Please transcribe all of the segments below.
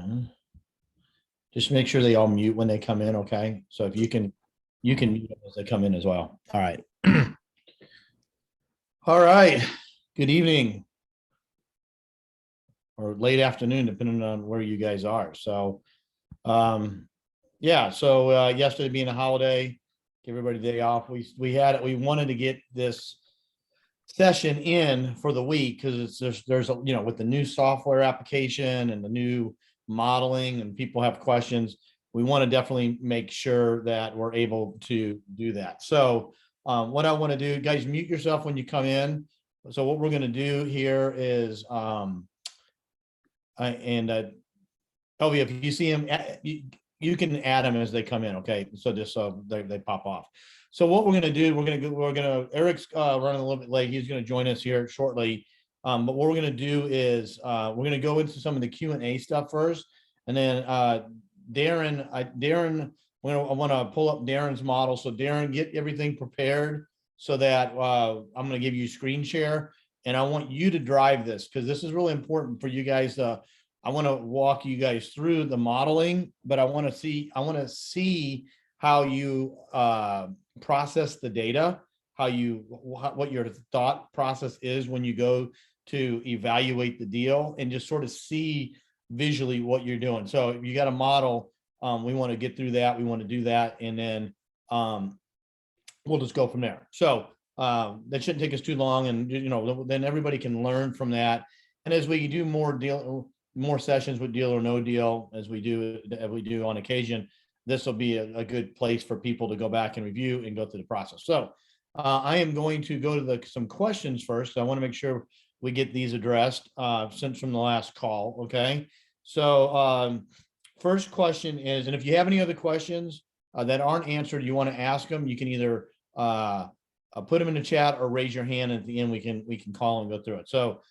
And just make sure they all mute when they come in, okay? So if you can mute them as they come in as well. All right. All right. Good evening or late afternoon, depending on where you guys are. So, yeah. So yesterday being a holiday, give everybody a day off. We wanted to get this session in for the week because there's a, with the new software application and the new modeling and people have questions, we want to definitely make sure that we're able to do that. So what I want to do, guys, mute yourself when you come in. So what we're going to do here is if you see them, you can add them as they come in. Okay, so just so they pop off. So what we're going to do, Eric's running a little bit late. He's going to join us here shortly. But what we're going to do is we're going to go into some of the Q&A stuff first, and then Darren, I want to pull up Darren's model. So Darren, get everything prepared so that I'm going to give you screen share, and I want you to drive this because this is really important for you guys. I want to walk you guys through the modeling, but I want to see how you process the data, what your thought process is when you go to evaluate the deal, and just sort of see visually what you're doing. So if you got a model, we want to get through that. We want to do that, and then we'll just go from there. So that shouldn't take us too long, and then everybody can learn from that. And as we do more sessions with Deal or No Deal, as we do on occasion, this will be a good place for people to go back and review and go through the process. So I am going to go to some questions first. I want to make sure we get these addressed since from the last call. Okay. So first question is, and if you have any other questions that aren't answered, you want to ask them, you can either put them in the chat or raise your hand. At the end, we can call and go through it. So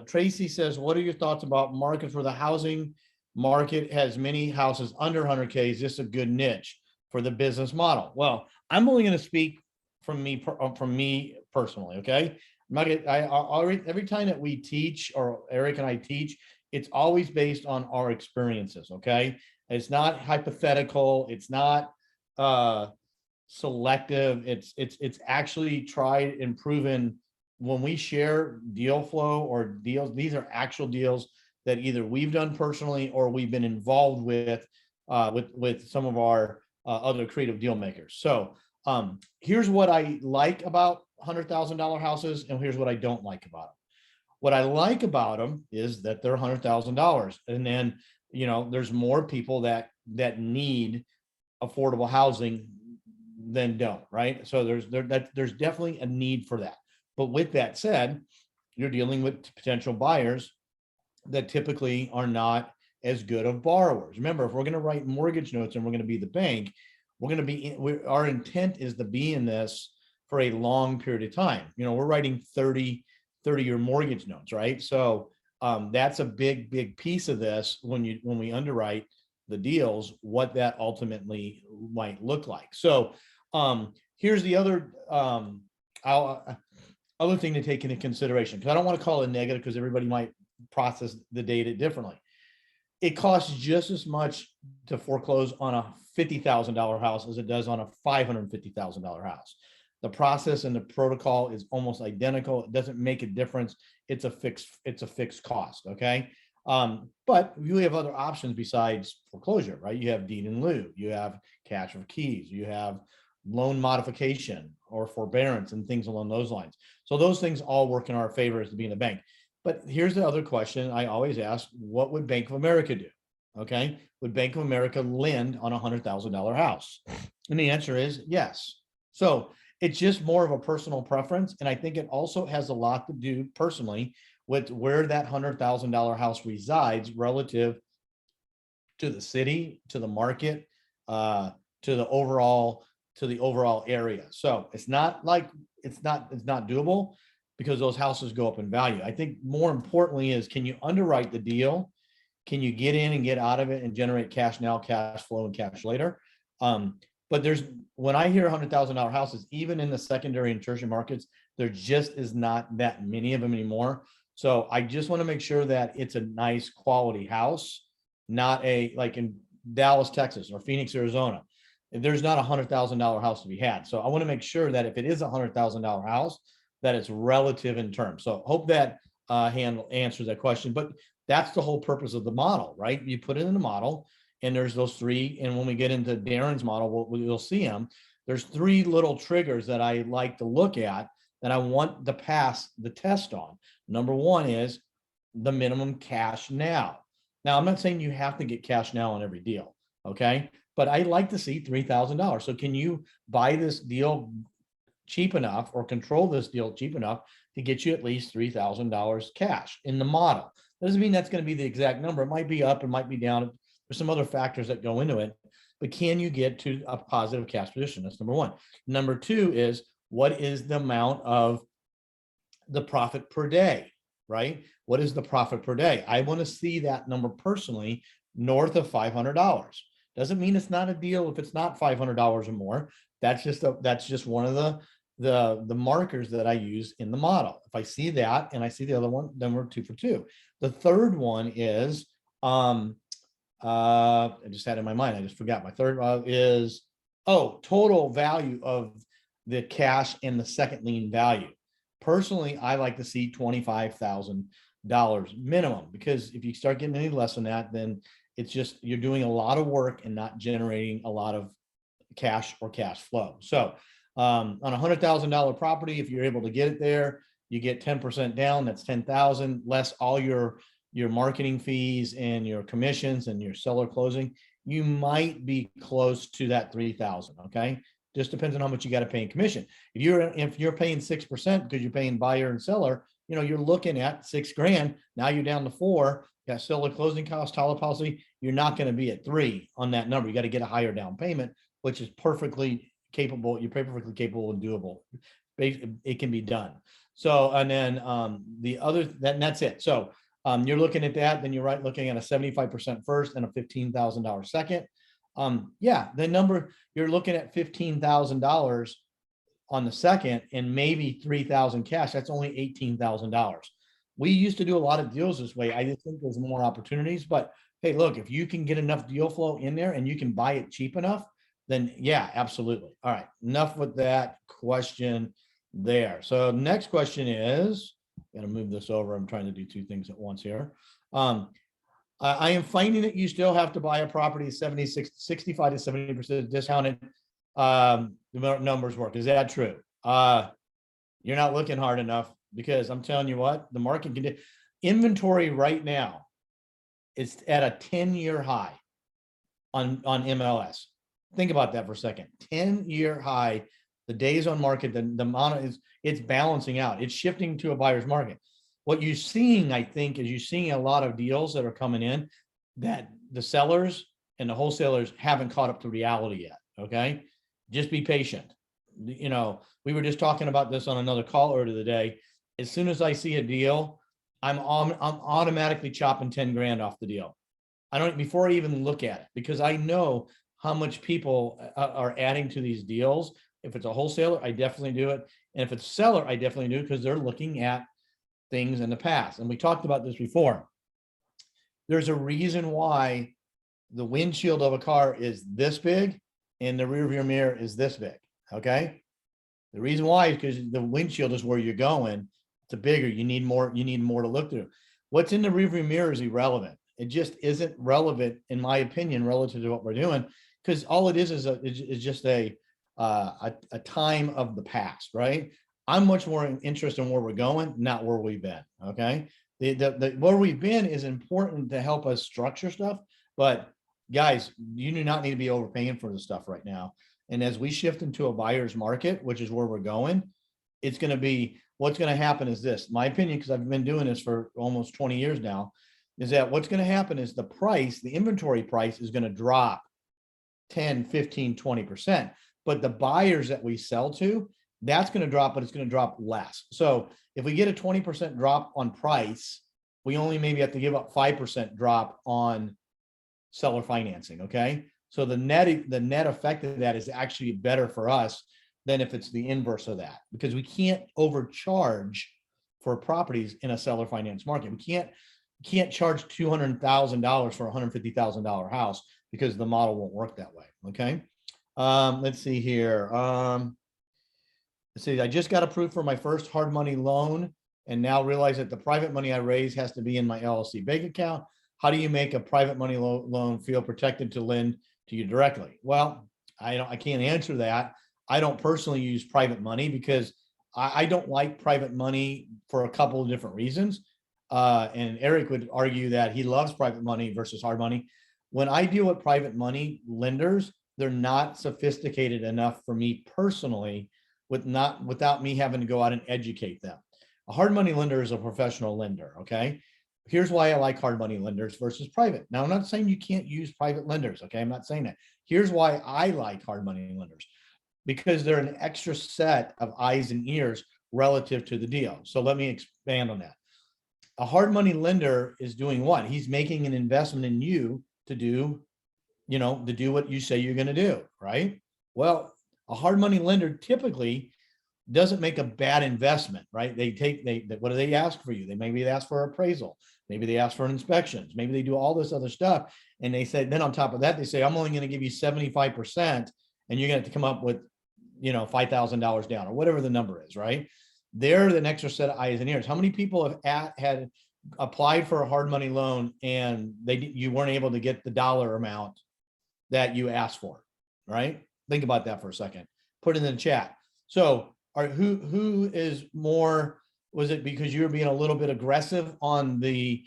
Tracy says, what are your thoughts about market for the housing market? Has many houses under 100K. Is this a good niche for the business model? Well, I'm only going to speak from me personally. Okay. Every time that we teach, or Eric and I teach, it's always based on our experiences. Okay. It's not hypothetical. It's not selective. It's actually tried and proven. When we share deal flow or deals, these are actual deals that either we've done personally or we've been involved with some of our other creative deal makers. So here's what I like about $100,000 houses, and here's what I don't like about them. What I like about them is that they're $100,000, and then there's more people that need affordable housing than don't, right? So there's definitely a need for that. But with that said, you're dealing with potential buyers that typically are not as good of borrowers. Remember, if we're going to write mortgage notes and we're going to be the bank, our intent is to be in this for a long period of time. We're writing 30-year mortgage notes, right? So that's a big piece of this when we underwrite the deals, what that ultimately might look like. So here's the other other thing to take into consideration, because I don't want to call it negative because everybody might process the data differently. It costs just as much to foreclose on a $50,000 house as it does on a $550,000 house. The process and the protocol is almost identical. It doesn't make a difference. It's a fixed cost. Okay. But you have other options besides foreclosure, right? You have deed in lieu, you have cash for keys, you have loan modification or forbearance and things along those lines. So those things all work in our favor as to being a bank. But here's the other question I always ask: what would Bank of America do? Okay, would Bank of America lend on a $100,000 house? And the answer is yes. So it's just more of a personal preference, and I think it also has a lot to do personally with where that $100,000 house resides relative to the city, to the market, to the overall area. So it's not doable because those houses go up in value. I think more importantly is, can you underwrite the deal? Can you get in and get out of it and generate cash now, cash flow, and cash later? But when I hear $100,000 houses, even in the secondary and tertiary markets, there just is not that many of them anymore. So I just want to make sure that it's a nice quality house not like in Dallas, Texas, or Phoenix, Arizona. There's not $100,000 house to be had. So I want to make sure that if it is $100,000 house, that it's relative in terms. So hope that answers that question. But that's the whole purpose of the model, right? You put it in the model, and there's those three. And when we get into Darren's model, we'll see them. There's three little triggers that I like to look at that I want to pass the test on. Number one is the minimum cash now. Now, I'm not saying you have to get cash now on every deal, okay? But I like to see $3,000. So can you buy this deal cheap enough or control this deal cheap enough to get you at least $3,000 cash in the model? That doesn't mean that's going to be the exact number. It might be up, it might be down. There's some other factors that go into it, but can you get to a positive cash position? That's number one. Number two is, what is the amount of the profit per day, right? What is the profit per day? I want to see that number personally north of $500. Doesn't mean it's not a deal if it's not $500 or more. That's just one of the markers that I use in the model. If I see that and I see the other one, then we're 2 for 2. The third one is I just had it in my mind. I just forgot. My third is total value of the cash and the second lien value. Personally, I like to see $25,000 minimum, because if you start getting any less than that, then it's just you're doing a lot of work and not generating a lot of cash or cash flow. So on a $100,000 property, if you're able to get it there, you get 10% down. That's 10,000 less all your marketing fees and your commissions and your seller closing. You might be close to that 3,000. Okay. Just depends on how much you got to pay in commission. If you're paying 6% because you're paying buyer and seller, you're looking at $6,000. Now you're down to 4. You got seller closing costs, title policy. You're not going to be at 3 on that number. You got to get a higher down payment, which is perfectly capable. You're perfectly capable and doable. It can be done. So, and then that's it. So you're looking at that. Then you're looking at a 75% first and a $15,000 second. The number you're looking at $15,000 on the second and maybe 3,000 cash. That's only $18,000. We used to do a lot of deals this way. I just think there's more opportunities, but hey, look, if you can get enough deal flow in there and you can buy it cheap enough, then yeah, absolutely. All right. Enough with that question there. So next question is, I'm going to move this over. I'm trying to do 2 things at once here. I am finding that you still have to buy a property 65 to 70% discounted. The numbers work. Is that true? You're not looking hard enough, because I'm telling you what, the market inventory right now is at a 10-year high on MLS. Think about that for a second. 10-year high. The days on market, the amount it's balancing out. It's shifting to a buyer's market. What you're seeing, I think, is you're seeing a lot of deals that are coming in that the sellers and the wholesalers haven't caught up to reality yet. Okay. Just be patient. We were just talking about this on another call earlier today. As soon as I see a deal, I'm automatically chopping 10 grand off the deal. Before I even look at it, because I know how much people are adding to these deals. If it's a wholesaler, I definitely do it. And if it's a seller, I definitely do, because they're looking at things in the past. And we talked about this before. There's a reason why the windshield of a car is this big and the rear view mirror is this big. Okay. The reason why is because the windshield is where you're going. It's bigger. You need more to look through. What's in the rear view mirror is irrelevant. It just isn't relevant, in my opinion, relative to what we're doing, because all it is just a time of the past, right? I'm much more interested in where we're going, not where we've been. Okay. The where we've been is important to help us structure stuff, but guys, you do not need to be overpaying for this stuff right now. And as we shift into a buyer's market, which is where we're going, it's going to be, what's going to happen is this, my opinion, because I've been doing this for almost 20 years now, is that what's going to happen is the inventory price is going to drop 10, 15, 20%. But the buyers that we sell to, that's going to drop, but it's going to drop less. So if we get a 20% drop on price, we only maybe have to give up 5% drop on seller financing. Okay. So the net effect of that is actually better for us than if it's the inverse of that, because we can't overcharge for properties in a seller finance market. We can't can't charge $200,000 for a $150,000 house because the model won't work that way. Okay. Let's see here. Let's see, I just got approved for my first hard money loan and now realize that the private money I raise has to be in my LLC bank account. How do you make a private money loan feel protected to lend to you directly? Well, I can't answer that. I don't personally use private money because I don't like private money for a couple of different reasons. And Eric would argue that he loves private money versus hard money. When I deal with private money lenders, they're not sophisticated enough for me personally without me having to go out and educate them. A hard money lender is a professional lender. Okay. Here's why I like hard money lenders versus private. Now, I'm not saying you can't use private lenders. Okay. I'm not saying that. Here's why I like hard money lenders, because they're an extra set of eyes and ears relative to the deal. So let me expand on that. A hard money lender is doing what? He's making an investment in you to do, to do what you say you're going to do, right? Well, a hard money lender typically doesn't make a bad investment, right? What do they ask for you? Maybe they ask for appraisal. Maybe they ask for inspections. Maybe they do all this other stuff. And they say, then on top of that, they say, I'm only going to give you 75% and you're going to have to come up with, $5,000 down or whatever the number is, right? They're the next set of eyes and ears. How many people have had applied for a hard money loan and you weren't able to get the dollar amount that you asked for, right? Think about that for a second. Put it in the chat. So who is more, was it because you were being a little bit aggressive on the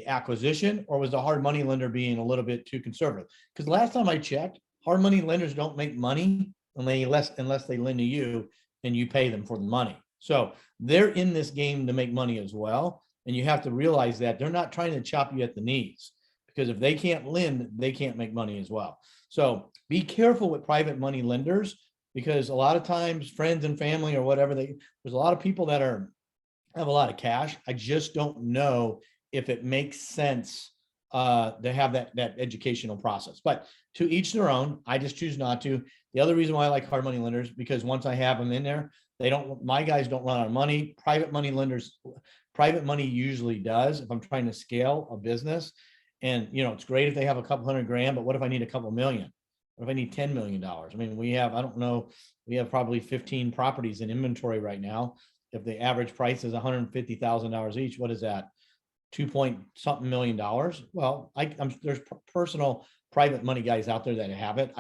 acquisition, or was the hard money lender being a little bit too conservative? Because last time I checked, hard money lenders don't make money unless they lend to you and you pay them for the money. So they're in this game to make money as well. And you have to realize that they're not trying to chop you at the knees, because if they can't lend, they can't make money as well. So be careful with private money lenders, because a lot of times friends and family or whatever, there's a lot of people that have a lot of cash. I just don't know if it makes sense to have that educational process, but to each their own. I just choose not to. The other reason why I like hard money lenders, because once I have them in there, my guys don't run out of money. Private money lenders, private money usually does if I'm trying to scale a business. And, it's great if they have a couple $100,000, but what if I need a couple million? What if I need $10 million? I mean, we have probably 15 properties in inventory right now. If the average price is $150,000 each, what is that? 2 point something million dollars. Well, there's personal private money guys out there that have it.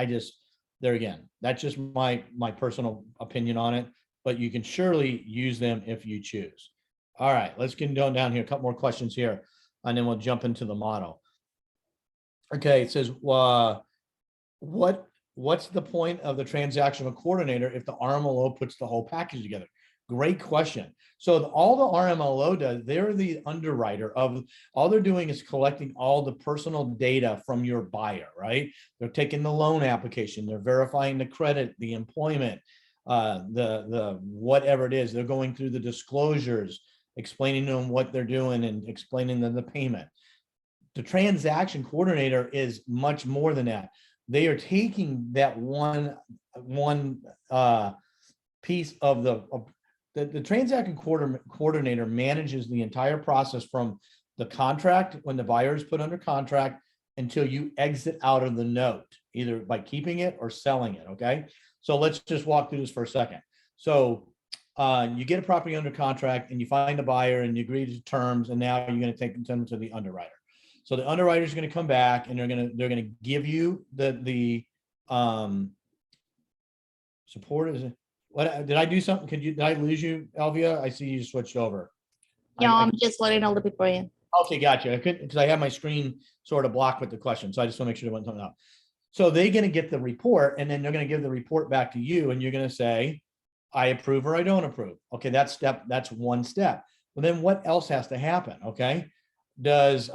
There again, that's just my personal opinion on it, but you can surely use them if you choose. All right, let's get down here. A couple more questions here, and then we'll jump into the model. Okay, it says, what's the point of the transactional coordinator if the RMLO puts the whole package together? Great question. So all the RMLO does, they're the underwriter of, all they're doing is collecting all the personal data from your buyer, right? They're taking the loan application, they're verifying the credit, the employment, the whatever it is. They're going through the disclosures, explaining to them what they're doing and explaining them the payment. The transaction coordinator is much more than that. They are taking that one piece of the transaction coordinator manages the entire process from the contract, when the buyer is put under contract, until you exit out of the note, either by keeping it or selling it. Okay. So let's just walk through this for a second. So you get a property under contract and you find a buyer and you agree to terms, and now you're going to take them to the underwriter. So the underwriter is going to come back and they're going to give you the support. Is it? What did I do something? Did I lose you, Elvia? I see you switched over. Yeah, I'm just letting all the people in. Okay, gotcha. I couldn't, because I have my screen sort of blocked with the question. So I just want to make sure there wasn't something else. So they're going to get the report, and then they're going to give the report back to you, and you're going to say, I approve or I don't approve. Okay, that's one step. Well, then what else has to happen? Okay. Does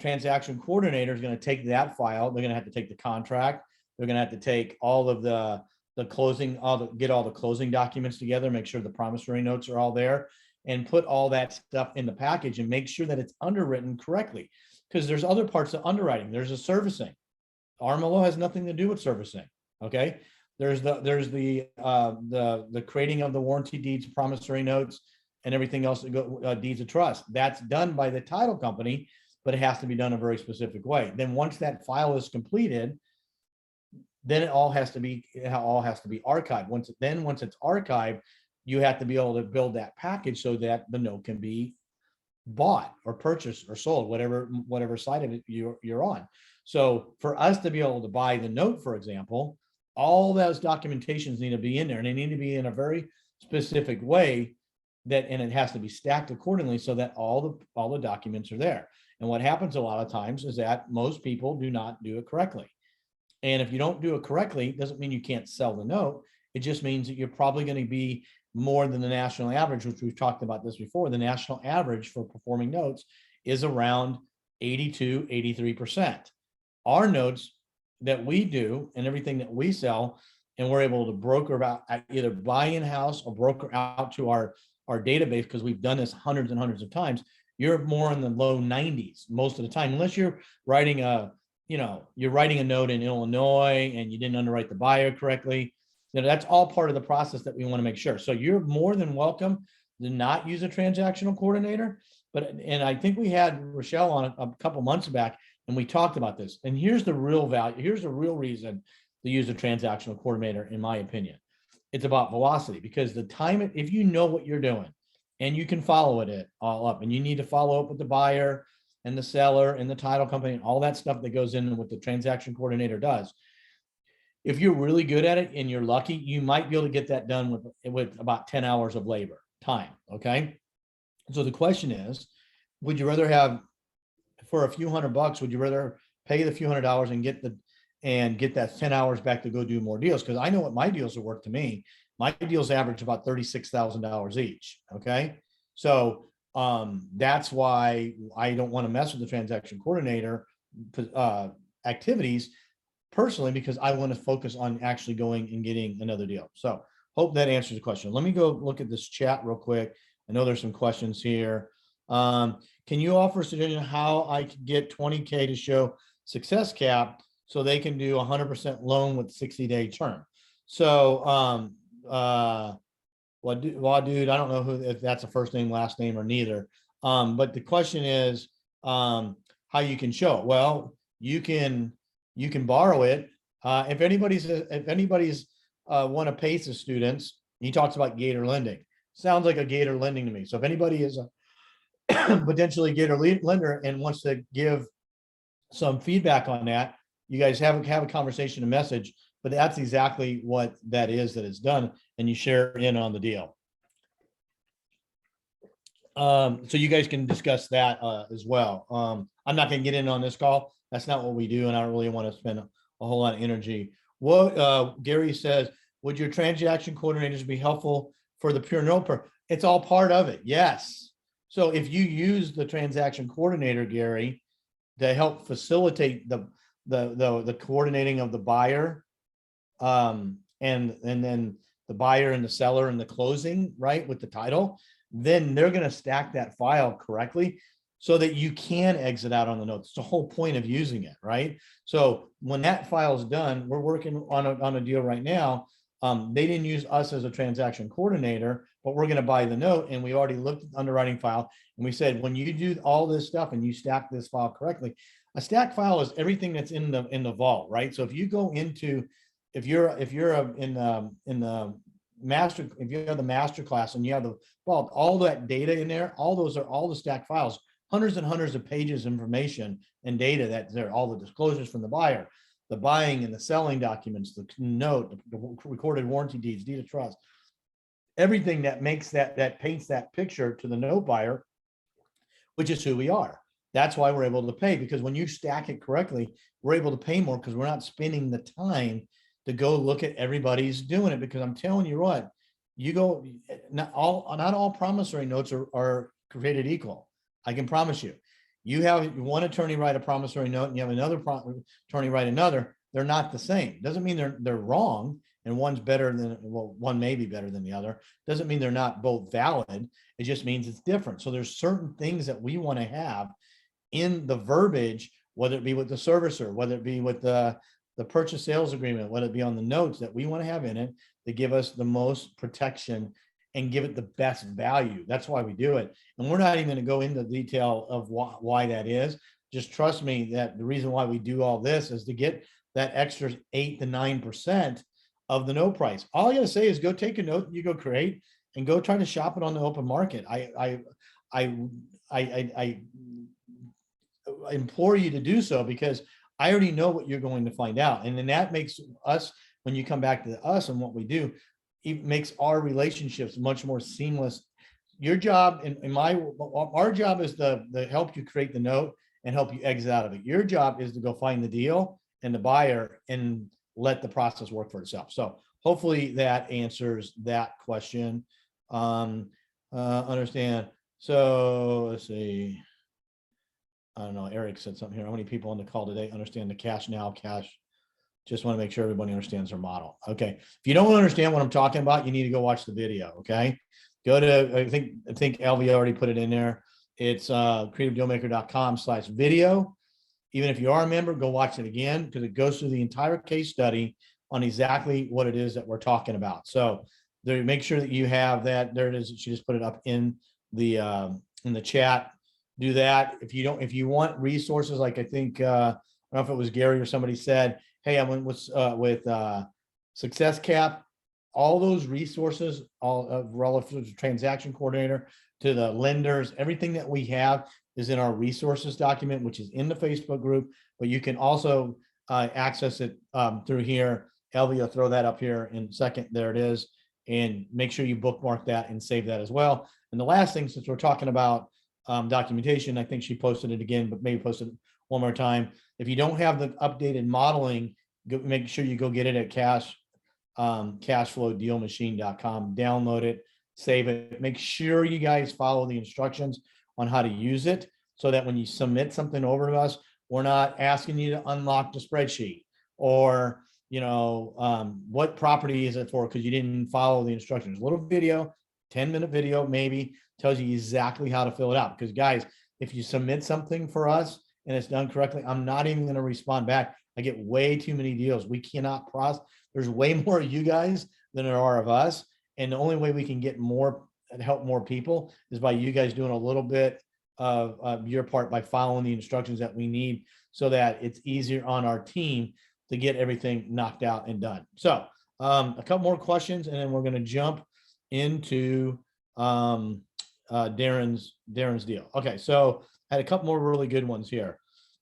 transaction coordinator is going to take that file. They're going to have to take the contract. They're going to have to take all of the closing, get all the closing documents together, make sure the promissory notes are all there, and put all that stuff in the package and make sure that it's underwritten correctly. Because there's other parts of underwriting. There's a servicing. RMLO has nothing to do with servicing. Okay. There's the creating of the warranty deeds, promissory notes, and everything else that go deeds of trust. That's done by the title company, but it has to be done a very specific way. Then once that file is completed, then it all has to be archived. Once it's archived, you have to be able to build that package so that the note can be bought or purchased or sold, whatever side of it you're on. So for us to be able to buy the note, for example, all those documentations need to be in there, and they need to be in a very specific way and it has to be stacked accordingly so that all the documents are there. And what happens a lot of times is that most people do not do it correctly. And if you don't do it correctly, it doesn't mean you can't sell the note. It just means that you're probably going to be more than the national average, which we've talked about this before. The national average for performing notes is around 82, 83%. Our notes that we do and everything that we sell, and we're able to broker out, either buy in-house or broker out to our database, because we've done this hundreds and hundreds of times, you're more in the low 90s most of the time, unless you're writing a note in Illinois and you didn't underwrite the buyer correctly. That's all part of the process that we want to make sure. So you're more than welcome to not use a transactional coordinator. And I think we had Rochelle on a couple months back, and we talked about this. And here's the real value. Here's the real reason to use a transactional coordinator, in my opinion. It's about velocity, because if you know what you're doing and you can follow it all up, and you need to follow up with the buyer and the seller and the title company and all that stuff that goes in what the transaction coordinator does. If you're really good at it and you're lucky, you might be able to get that done with about 10 hours of labor time. Okay. So the question is, would you rather have, for a few $100, would you rather pay the few $100 and get that 10 hours back to go do more deals? Because I know what my deals are worth to me. My deals average about $36,000 each. Okay. So that's why I don't want to mess with the transaction coordinator activities personally, because I want to focus on actually going and getting another deal. So hope that answers the question. Let me go look at this chat real quick. I know there's some questions here. Can you offer a suggestion how I can get 20K to show success cap so they can do 100% loan with 60-day term? So well, dude, I don't know if that's a first name, last name, or neither. But the question is how you can show it. Well, you can borrow it. If anybody's one of Pace's students, he talks about Gator lending. Sounds like a Gator lending to me. So if anybody is a potentially Gator lender and wants to give some feedback on that, you guys have a conversation, a message. But that's exactly what that is done, and you share in on the deal. So you guys can discuss that as well. I'm not going to get in on this call. That's not what we do, and I don't really want to spend a whole lot of energy. What Gary says, would your transaction coordinators be helpful for the pure note? It's all part of it. Yes. So if you use the transaction coordinator, Gary, to help facilitate the coordinating of the buyer, and then the buyer and the seller and the closing, right, with the title, then they're going to stack that file correctly so that you can exit out on the notes. It's the whole point of using it, right? So when that file is done, we're working on a deal right now. They didn't use us as a transaction coordinator, but we're going to buy the note, and we already looked at the underwriting file, and we said, when you do all this stuff and you stack this file correctly, a stack file is everything that's in the vault, right? So if you go into if you have the master class and you have the vault, all that data in there, all those are all the stack files, hundreds and hundreds of pages of information and data that's there, all the disclosures from the buyer, the buying and the selling documents, the note, the recorded warranty deeds, deed of trust, everything that makes that paints that picture to the note buyer, which is who we are. That's why we're able to pay, because when you stack it correctly, we're able to pay more because we're not spending the time to go look at everybody's doing it. Because I'm telling you what, not all promissory notes are created equal. I can promise you. You have one attorney write a promissory note and you have another attorney write another. They're not the same. Doesn't mean they're wrong, and one's better than, well, one may be better than the other. Doesn't mean they're not both valid. It just means it's different. So there's certain things that we want to have in the verbiage, whether it be with the servicer, whether it be with the purchase sales agreement, whether it be on the notes, that we want to have in it to give us the most protection and give it the best value. That's why we do it. And we're not even going to go into detail of why that is. Just trust me that the reason why we do all this is to get that extra 8 to 9% of the note price. All I got to say is go take a note, you go create, and go try to shop it on the open market. I implore you to do so, because I already know what you're going to find out. And then that makes us, when you come back to us and what we do, it makes our relationships much more seamless. Your job and our job is to help you create the note and help you exit out of it. Your job is to go find the deal and the buyer and let the process work for itself. So hopefully that answers that question. Understand. So let's see. I don't know. Eric said something here. How many people on the call today understand the cash now, cash? Just want to make sure everybody understands their model. Okay. If you don't understand what I'm talking about, you need to go watch the video. Okay. Go to, I think Elvie already put it in there. It's creativedealmaker.com/video. Even if you are a member, go watch it again, because it goes through the entire case study on exactly what it is that we're talking about. So there, make sure that you have that. There it is. She just put it up in the chat. Do that. If you want resources, like I think, I don't know if it was Gary or somebody said, hey, I went with Success Cap, all those resources, all relative to transaction coordinator, to the lenders, everything that we have is in our resources document, which is in the Facebook group, but you can also access it through here. Elvie will throw that up here in a second. There it is. And make sure you bookmark that and save that as well. And the last thing, since we're talking about documentation, I think she posted it again, but maybe post it one more time. If you don't have the updated modeling, make sure you go get it at cashflowdealmachine.com. Download it, save it. Make sure you guys follow the instructions on how to use it, so that when you submit something over to us, we're not asking you to unlock the spreadsheet, or what property is it for, because you didn't follow the instructions. A little video, 10-minute video maybe, tells you exactly how to fill it out. Because guys, if you submit something for us and it's done correctly, I'm not even going to respond back. I get way too many deals. We cannot process. There's way more of you guys than there are of us. And the only way we can get more and help more people is by you guys doing a little bit of your part by following the instructions that we need, so that it's easier on our team to get everything knocked out and done. So a couple more questions, and then we're going to jump into Darren's deal. Okay, so I had a couple more really good ones here.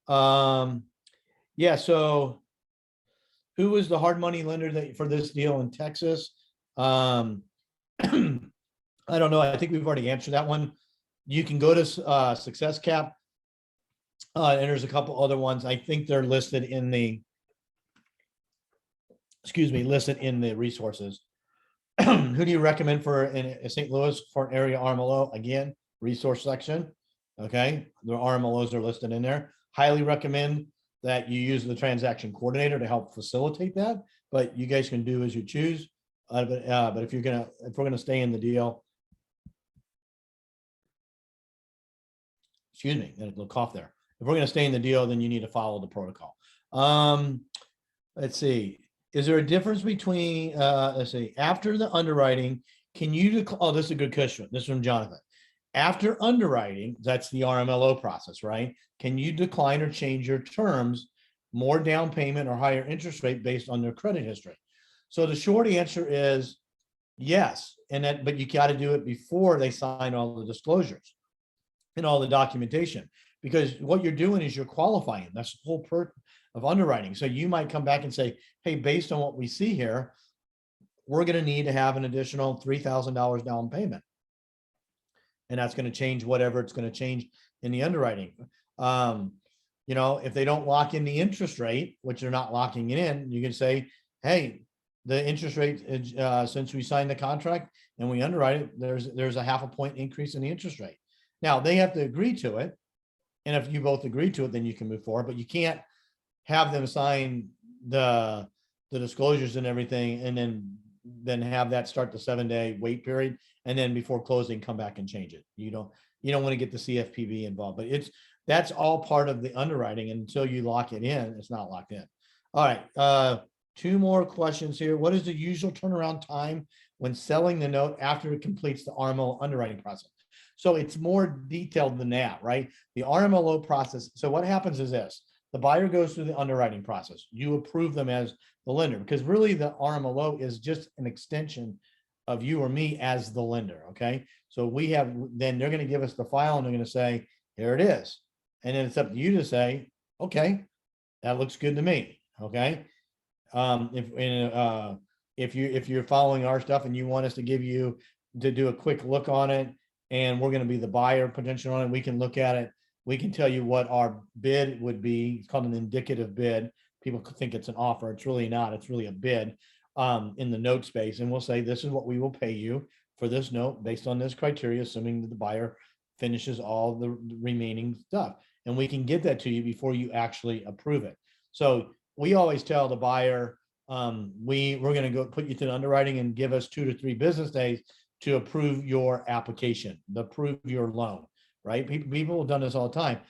Yeah, so who was the hard money lender for this deal in Texas? I don't know. I think we've already answered that one. You can go to Success Cap, and there's a couple other ones. I think they're listed in the, listed in the resources. Who do you recommend for in St. Louis for an area RMLO? Again, resource section. Okay, the RMLOs are listed in there. Highly recommend that you use the transaction coordinator to help facilitate that, but you guys can do as you choose. But if we're gonna stay in the deal, excuse me, got a little cough there. If we're gonna stay in the deal, then you need to follow the protocol. Let's see. Is there a difference between, let's see, after the underwriting, can you, oh, this is a good question. This is from Jonathan. After underwriting, that's the RMLO process, right? Can you decline or change your terms, more down payment or higher interest rate based on their credit history? So the short answer is yes. But you got to do it before they sign all the disclosures and all the documentation, because what you're doing is you're qualifying. That's the whole purpose of underwriting. So you might come back and say, hey, based on what we see here, we're going to need to have an additional $3,000 down payment. And that's going to change whatever it's going to change in the underwriting. If they don't lock in the interest rate, which they're not locking it in, you can say, hey, the interest rate, since we signed the contract and we underwrite it, there's a 0.5 point increase in the interest rate. Now they have to agree to it. And if you both agree to it, then you can move forward, but you can't have them sign the disclosures and everything, and then have that start the 7-day wait period, and then before closing come back and change it. You don't want to get the CFPB involved, but that's all part of the underwriting. And until you lock it in, it's not locked in. All right, 2 more questions here. What is the usual turnaround time when selling the note after it completes the RMLO underwriting process. So it's more detailed than that, right? The RMLO process. So what happens is this: the buyer goes through the underwriting process. You approve them as the lender, because really the RMLO is just an extension of you or me as the lender. Okay. So then they're going to give us the file and they're going to say, here it is. And then it's up to you to say, okay, that looks good to me. Okay. If you're following our stuff and you want us to do a quick look on it, and we're going to be the buyer potential on it, we can look at it. We can tell you what our bid would be. It's called an indicative bid. People think it's an offer. It's really not. It's really a bid in the note space. And we'll say, this is what we will pay you for this note based on this criteria, assuming that the buyer finishes all the remaining stuff. And we can get that to you before you actually approve it. So we always tell the buyer, we're going to go put you through underwriting and give us 2 to 3 business days to approve your application, to approve your loan, right? People have done this all the time.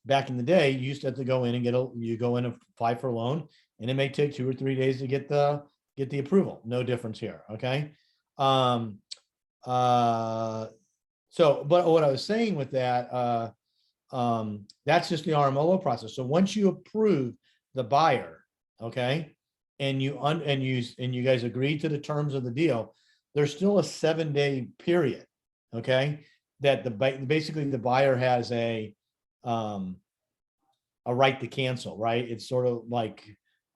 Back in the day, you used to have to go in and you go in and apply for a loan, and it may take 2 or 3 days to get the approval. No difference here. Okay. But what I was saying with that, that's just the RMLO process. So once you approve the buyer, okay, and you guys agree to the terms of the deal, there's still a 7-day period, okay, that basically the buyer has a right to cancel, right? It's sort of like,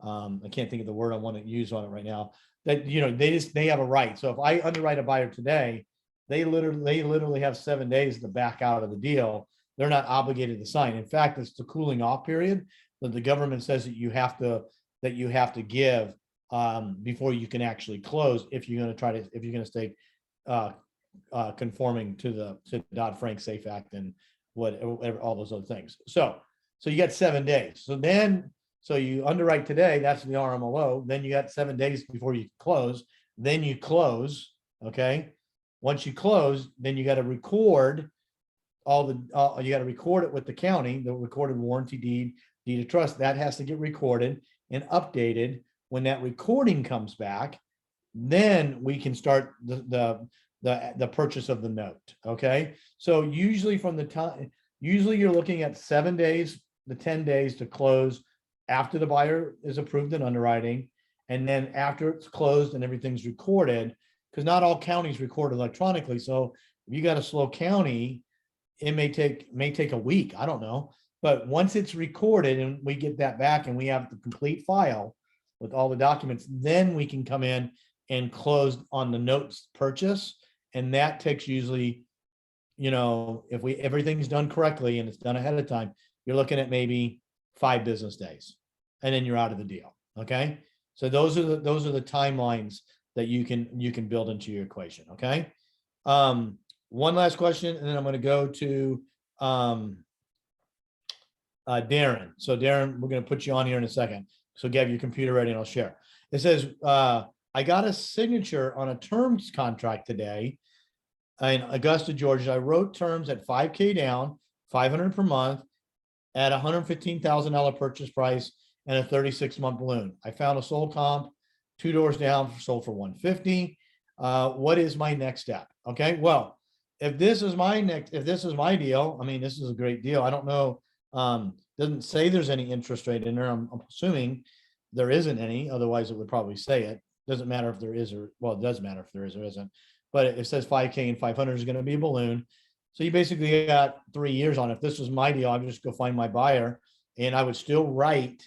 I can't think of the word I want to use on it right now, that, they have a right. So if I underwrite a buyer today, they literally have 7 days to back out of the deal. They're not obligated to sign. In fact, it's the cooling off period that the government says that you have to give before you can actually close, if you're going to stay conforming to the Dodd-Frank Safe Act and whatever, all those other things. So you got 7 days. So you underwrite today, that's the RMLO. Then you got 7 days before you close. Then you close. Okay. Once you close, then you got to record you got to record it with the county, the recorded warranty deed of trust. That has to get recorded and updated. When that recording comes back, then we can start the purchase of the note. Okay. So usually you're looking at 7 days to 10 days to close after the buyer is approved in underwriting. And then after it's closed and everything's recorded, because not all counties record electronically. So if you got a slow county, it may take a week. I don't know. But once it's recorded and we get that back and we have the complete file with all the documents, then we can come in and close on the notes purchase. And that takes usually, if everything's done correctly and it's done ahead of time, you're looking at maybe 5 business days, and then you're out of the deal. Okay. So those are the timelines that you can build into your equation. Okay. One last question, and then I'm going to go to Darren. So Darren, we're going to put you on here in a second. So get your computer ready and I'll share. It says, I got a signature on a terms contract today in Augusta, Georgia. I wrote terms at $5,000 down, $500 per month, at $115,000 purchase price and a 36-month balloon. I found a sold comp 2 doors down, sold for $150. What is my next step? Okay. Well, if this is my deal, I mean, this is a great deal. I don't know. Doesn't say there's any interest rate in there. I'm assuming there isn't any. Otherwise, it would probably say it. Doesn't matter if there is it does matter if there is or isn't. But it says 5K and 500 is going to be a balloon. So you basically got 3 years on it. If this was my deal, I would just go find my buyer, and I would still write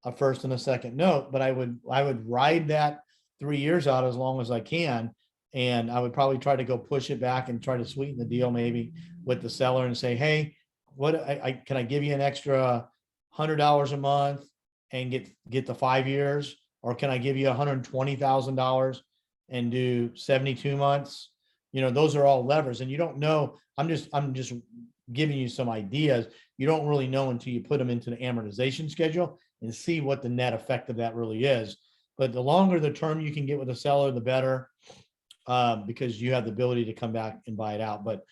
a first and a second note, but I would ride that 3 years out as long as I can. And I would probably try to go push it back and try to sweeten the deal maybe with the seller and say, hey, can I give you an extra $100 a month and get the 5 years? Or can I give you $120,000 and do 72 months? Those are all levers, and you don't know. I'm just giving you some ideas. You don't really know until you put them into the amortization schedule and see what the net effect of that really is. But the longer the term you can get with a seller, the better. Because you have the ability to come back and buy it out. But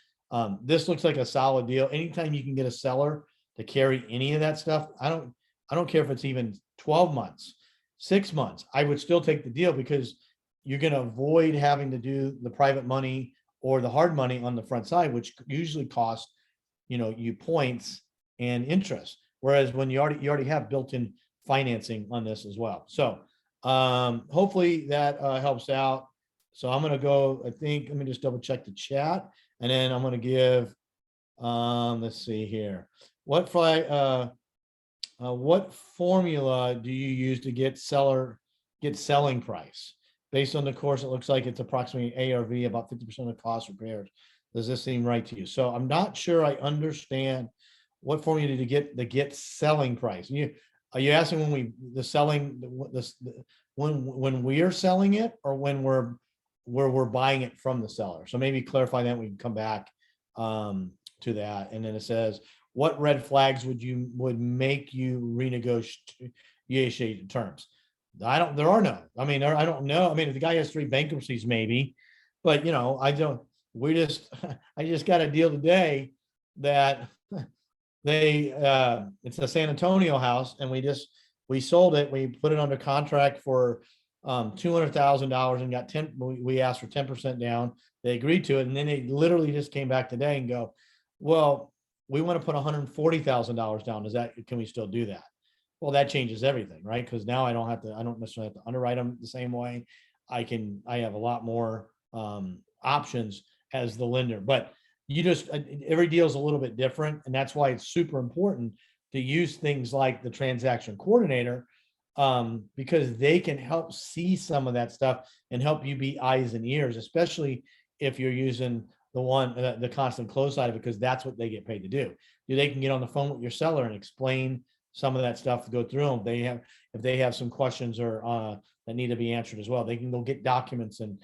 this looks like a solid deal. Anytime you can get a seller to carry any of that stuff, I don't care if it's even 12 months, 6 months, I would still take the deal, because you're going to avoid having to do the private money or the hard money on the front side, which usually costs, you points and interest. Whereas when you already have built-in financing on this as well. So hopefully that helps out. So I'm going to go, I think, let me just double check the chat. And then I'm going to give, let's see here. What formula do you use to get selling price? Based on the course, it looks like it's approximately ARV, about 50% of the cost repairs. Does this seem right to you? So I'm not sure I understand what formula to get selling price. Are you asking when when we are selling it, or when we're buying it from the seller? So maybe clarify that. We can come back to that. And then it says, what red flags would make you renegotiate terms? There are none. I mean, I don't know. I mean, if the guy has 3 bankruptcies, maybe, but I just got a deal today that it's a San Antonio house, and we sold it. We put it under contract for $200,000 and got 10. We asked for 10% down. They agreed to it, and then they literally just came back today and go, well, we want to put $140,000 down. Can we still do that? Well, that changes everything, right? Because now I don't necessarily have to underwrite them the same way. I have a lot more options as the lender, but every deal is a little bit different. And that's why it's super important to use things like the transaction coordinator, because they can help see some of that stuff and help you be eyes and ears, especially if you're using the constant close side of it, because that's what they get paid to do. They can get on the phone with your seller and explain some of that stuff to go through them. If they have some questions or that need to be answered as well, they can go get documents and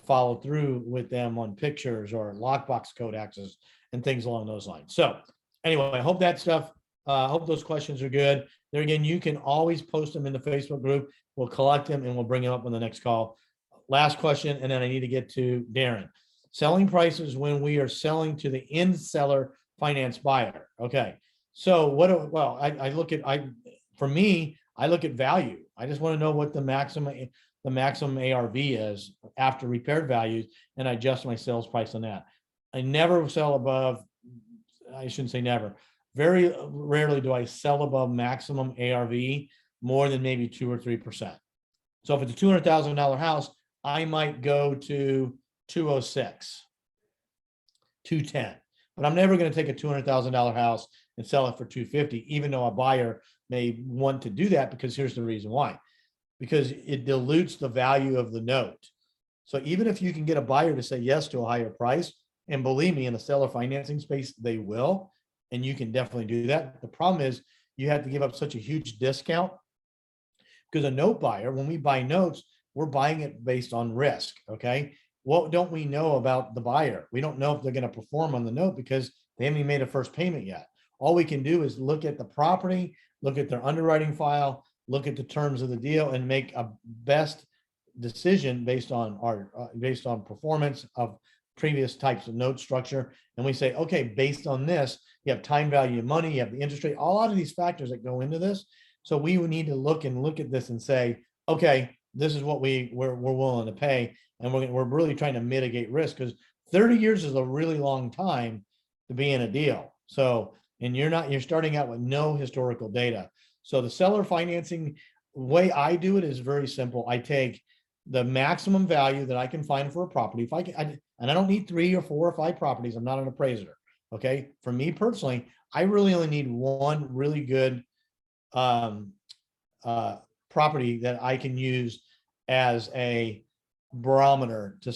follow through with them on pictures or lockbox code access and things along those lines. So anyway, I hope that stuff, I hope those questions are good. There again, you can always post them in the Facebook group. We'll collect them and we'll bring them up on the next call. Last question, and then I need to get to Darren. Selling prices when we are selling to the end seller finance buyer. Okay. So I look at value. I just want to know what the maximum ARV is after repaired values, and I adjust my sales price on that. I never sell above, I shouldn't say never. Very rarely do I sell above maximum ARV more than maybe 2 or 3%. So if it's a $200,000 house, I might go to 206, 210. But I'm never going to take a $200,000 house and sell it for 250, even though a buyer may want to do that, because here's the reason why. Because it dilutes the value of the note. So even if you can get a buyer to say yes to a higher price, and believe me, in the seller financing space, they will, and you can definitely do that. The problem is you have to give up such a huge discount, because a note buyer, when we buy notes, we're buying it based on risk. Okay. What don't we know about the buyer? We don't know if they're going to perform on the note because they haven't even made a first payment yet. All we can do is look at the property, look at their underwriting file, look at the terms of the deal, and make a best decision based on performance of previous types of note structure. And we say, okay, based on this, you have time value of money, you have the interest rate, a lot of these factors that go into this. So we would need to look at this and say, okay, this is what we're willing to pay. And we're really trying to mitigate risk, because 30 years is a really long time to be in a deal. So, and you're starting out with no historical data. So the seller financing way I do it is very simple. I take the maximum value that I can find for a property. And I don't need 3 or 4 or 5 properties. I'm not an appraiser. Okay. For me personally, I really only need one really good property that I can use as a barometer to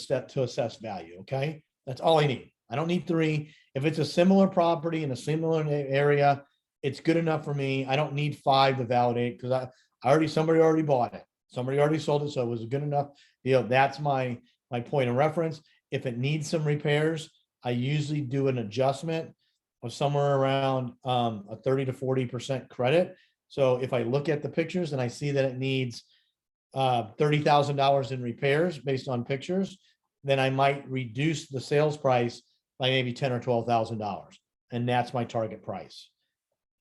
assess value. Okay. That's all I need. I don't need 3. If it's a similar property in a similar area, it's good enough for me. I don't need 5 to validate, because somebody already bought it. Somebody already sold it. So it was a good enough deal. That's my point of reference. If it needs some repairs, I usually do an adjustment of somewhere around a 30 to 40% credit. So if I look at the pictures and I see that it needs $30,000 in repairs based on pictures, then I might reduce the sales price by maybe $10,000 or $12,000. And that's my target price.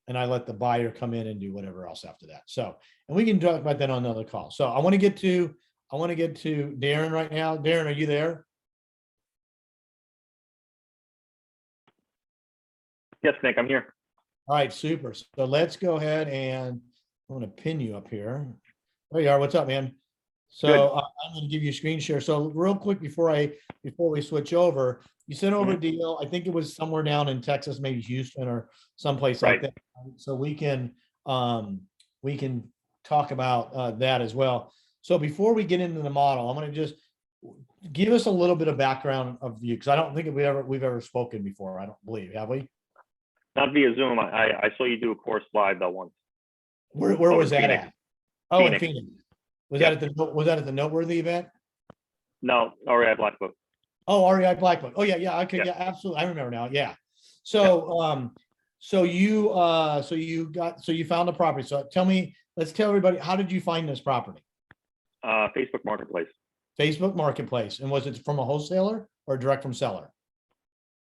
And I let the buyer come in and do whatever else after that. So, and we can talk about that on another call. So I want to get to I want to get to Darren right now. Darren, are you there? Yes, Nick, I'm here. All right, super. So let's go ahead and I'm going to pin you up here. There you are. What's up, man? So I'm going to give you a screen share. So real quick before we switch over, you sent over a deal. I think it was somewhere down in Texas, maybe Houston or someplace like that. So we can talk about that as well. So before we get into the model, I'm going to just give us a little bit of background of you, because I don't think we've ever spoken before. I don't believe, have we? Not via Zoom. I saw you do a course live that once. Where was that at? Oh, in Phoenix. Was that at the Noteworthy event? No, REI Black Book. Oh, REI Black Book. Oh yeah, okay, yeah, absolutely. I remember now. Yeah. So so you found a property. So let's tell everybody, how did you find this property? Facebook Marketplace. Facebook Marketplace. And was it from a wholesaler or direct from seller?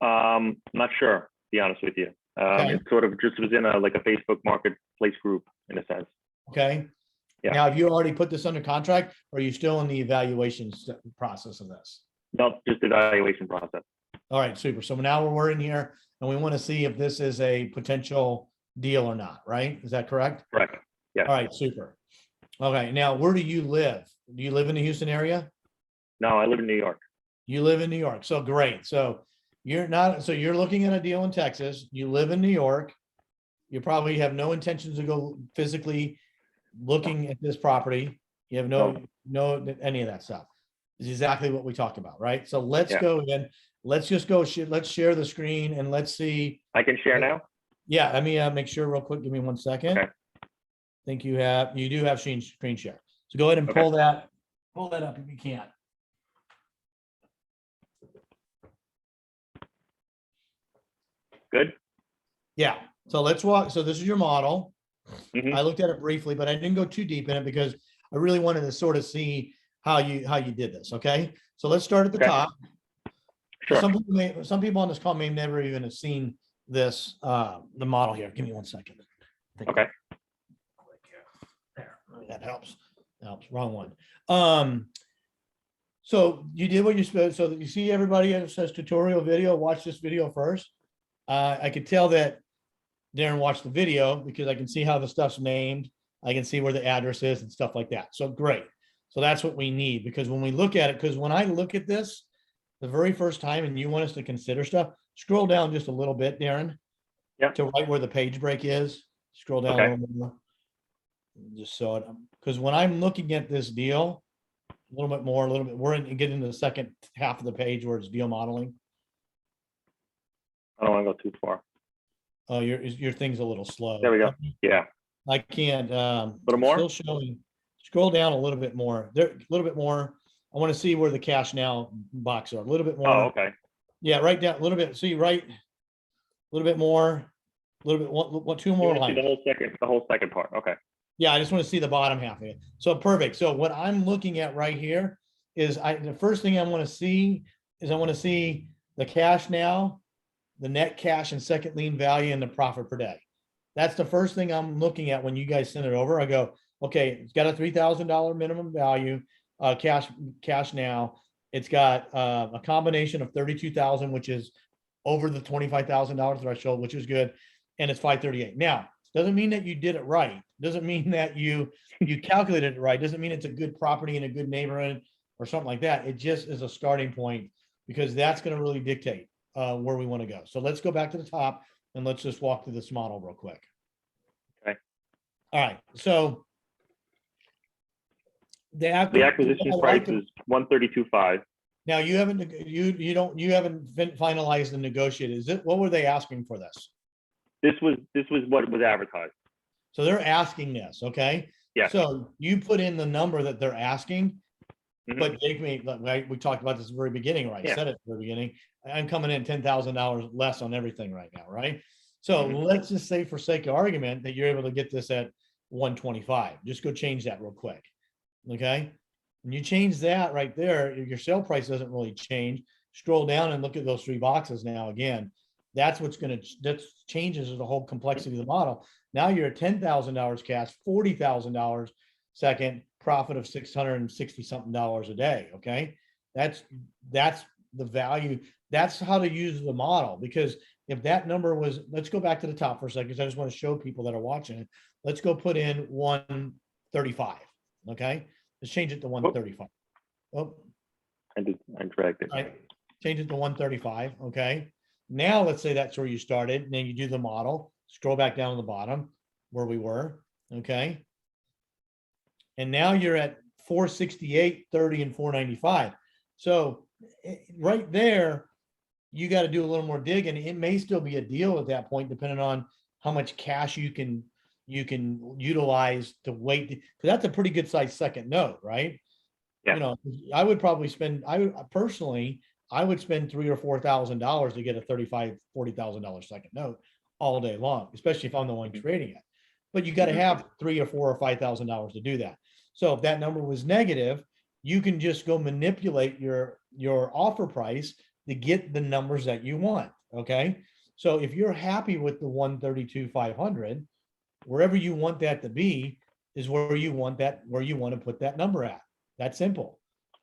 Not sure, to be honest with you. Okay. It sort of just was in a Facebook Marketplace group in a sense. Okay. Yeah. Now, have you already put this under contract, or are you still in the evaluation process of this? No, just evaluation process. All right, super. So now we're in here and we want to see if this is a potential deal or not, right? Is that correct? Correct. Yeah. All right, super. Okay, now where do you live? Do you live in the Houston area? No, I live in New York. You live in New York. So great. So you're looking at a deal in Texas. You live in New York. You probably have no intentions to go physically looking at this property. You have no any of that stuff. Is exactly what we talked about, right? So let's go again. Let's just go. Let's share the screen and let's see. I can share now. Yeah, let me make sure real quick. Give me 1 second. Okay. I think you do have screen share. So go ahead and pull that up if you can. Good. Yeah. So let's walk. So this is your model. Mhm. I looked at it briefly, but I didn't go too deep in it because I really wanted to sort of see how you did this. Okay. So let's start at the top. Sure. Some people on this call may never even have seen this, the model here. Give me 1 second. Okay. There, that helps. Wrong one. So you did what you're supposed. So that you see everybody that says tutorial video. Watch this video first. I could tell that Darren watched the video because I can see how the stuff's named. I can see where the address is and stuff like that. So great. So that's what we need, because when we look at it, because when I look at this the very first time and you want us to consider stuff, scroll down just a little bit, Darren. Yeah. To right where the page break is. Scroll down a little more. Just so it, because when I'm looking at this deal, a little bit, we're getting into the second half of the page where it's deal modeling. I don't want to go too far. Oh, your thing's a little slow. There we go. Yeah. I can't. A little more. Still showing. Scroll down a little bit more. There, a little bit more. I want to see where the cash now box are. A little bit more. Oh, okay. Yeah, right down a little bit. See, right. A little bit more. A little bit. What? Two more lines. The whole second part. Okay. Yeah, I just want to see the bottom half of it. So perfect. So what I'm looking at right here is the first thing I want to see is I want to see the cash now, the net cash and second lien value, and the profit per day. That's the first thing I'm looking at when you guys send it over. I go, okay, it's got a $3,000 minimum value, cash now. It's got a combination of 32,000, which is over the $25,000 threshold, which is good, and it's 538. Now, doesn't mean that you did it right. Doesn't mean that you calculated it right. Doesn't mean it's a good property in a good neighborhood or something like that. It just is a starting point, because that's going to really dictate where we want to go. So let's go back to the top and let's just walk through this model real quick. Okay. All right. So the acquisition price is 132.5. Now you haven't finalized and negotiated. Is it, what were they asking for this? This was what was advertised. So they're asking this, okay? Yeah. So you put in the number that they're asking, but we talked about this at the very beginning, right? I said it at the very beginning. I'm coming in $10,000 less on everything right now, right? So let's just say, for sake of argument, that you're able to get this at 125. Just go change that real quick, okay? When you change that right there, your sale price doesn't really change. Scroll down and look at those three boxes now again. That changes the whole complexity of the model. Now you're at $10,000 cash, $40,000 second, profit of $660 something a day. Okay. That's the value. That's how to use the model, because if that number was, let's go back to the top for a second, because I just want to show people that are watching it. Let's go put in 135. Okay. Let's change it to 135. Oh, I dragged it. right. Change it to 135. Okay. Now let's say that's where you started. And then you do the model, scroll back down to the bottom where we were. Okay. And now you're at 468, 30, and 495. So right there, you got to do a little more digging. It may still be a deal at that point, depending on how much cash you can utilize to wait, because that's a pretty good size second note, right? Yeah. You know, I would probably spend, I would personally, I would spend $3,000 or $4,000 to get a $35,000, $40,000 second note all day long, especially if I'm the one trading it. But you got to have $3,000 or $4,000 or $5,000 to do that. So if that number was negative, you can just go manipulate your offer price to get the numbers that you want. Okay. So if you're happy with the 132,500, wherever you want that to be is where you want to put that number at. That's simple.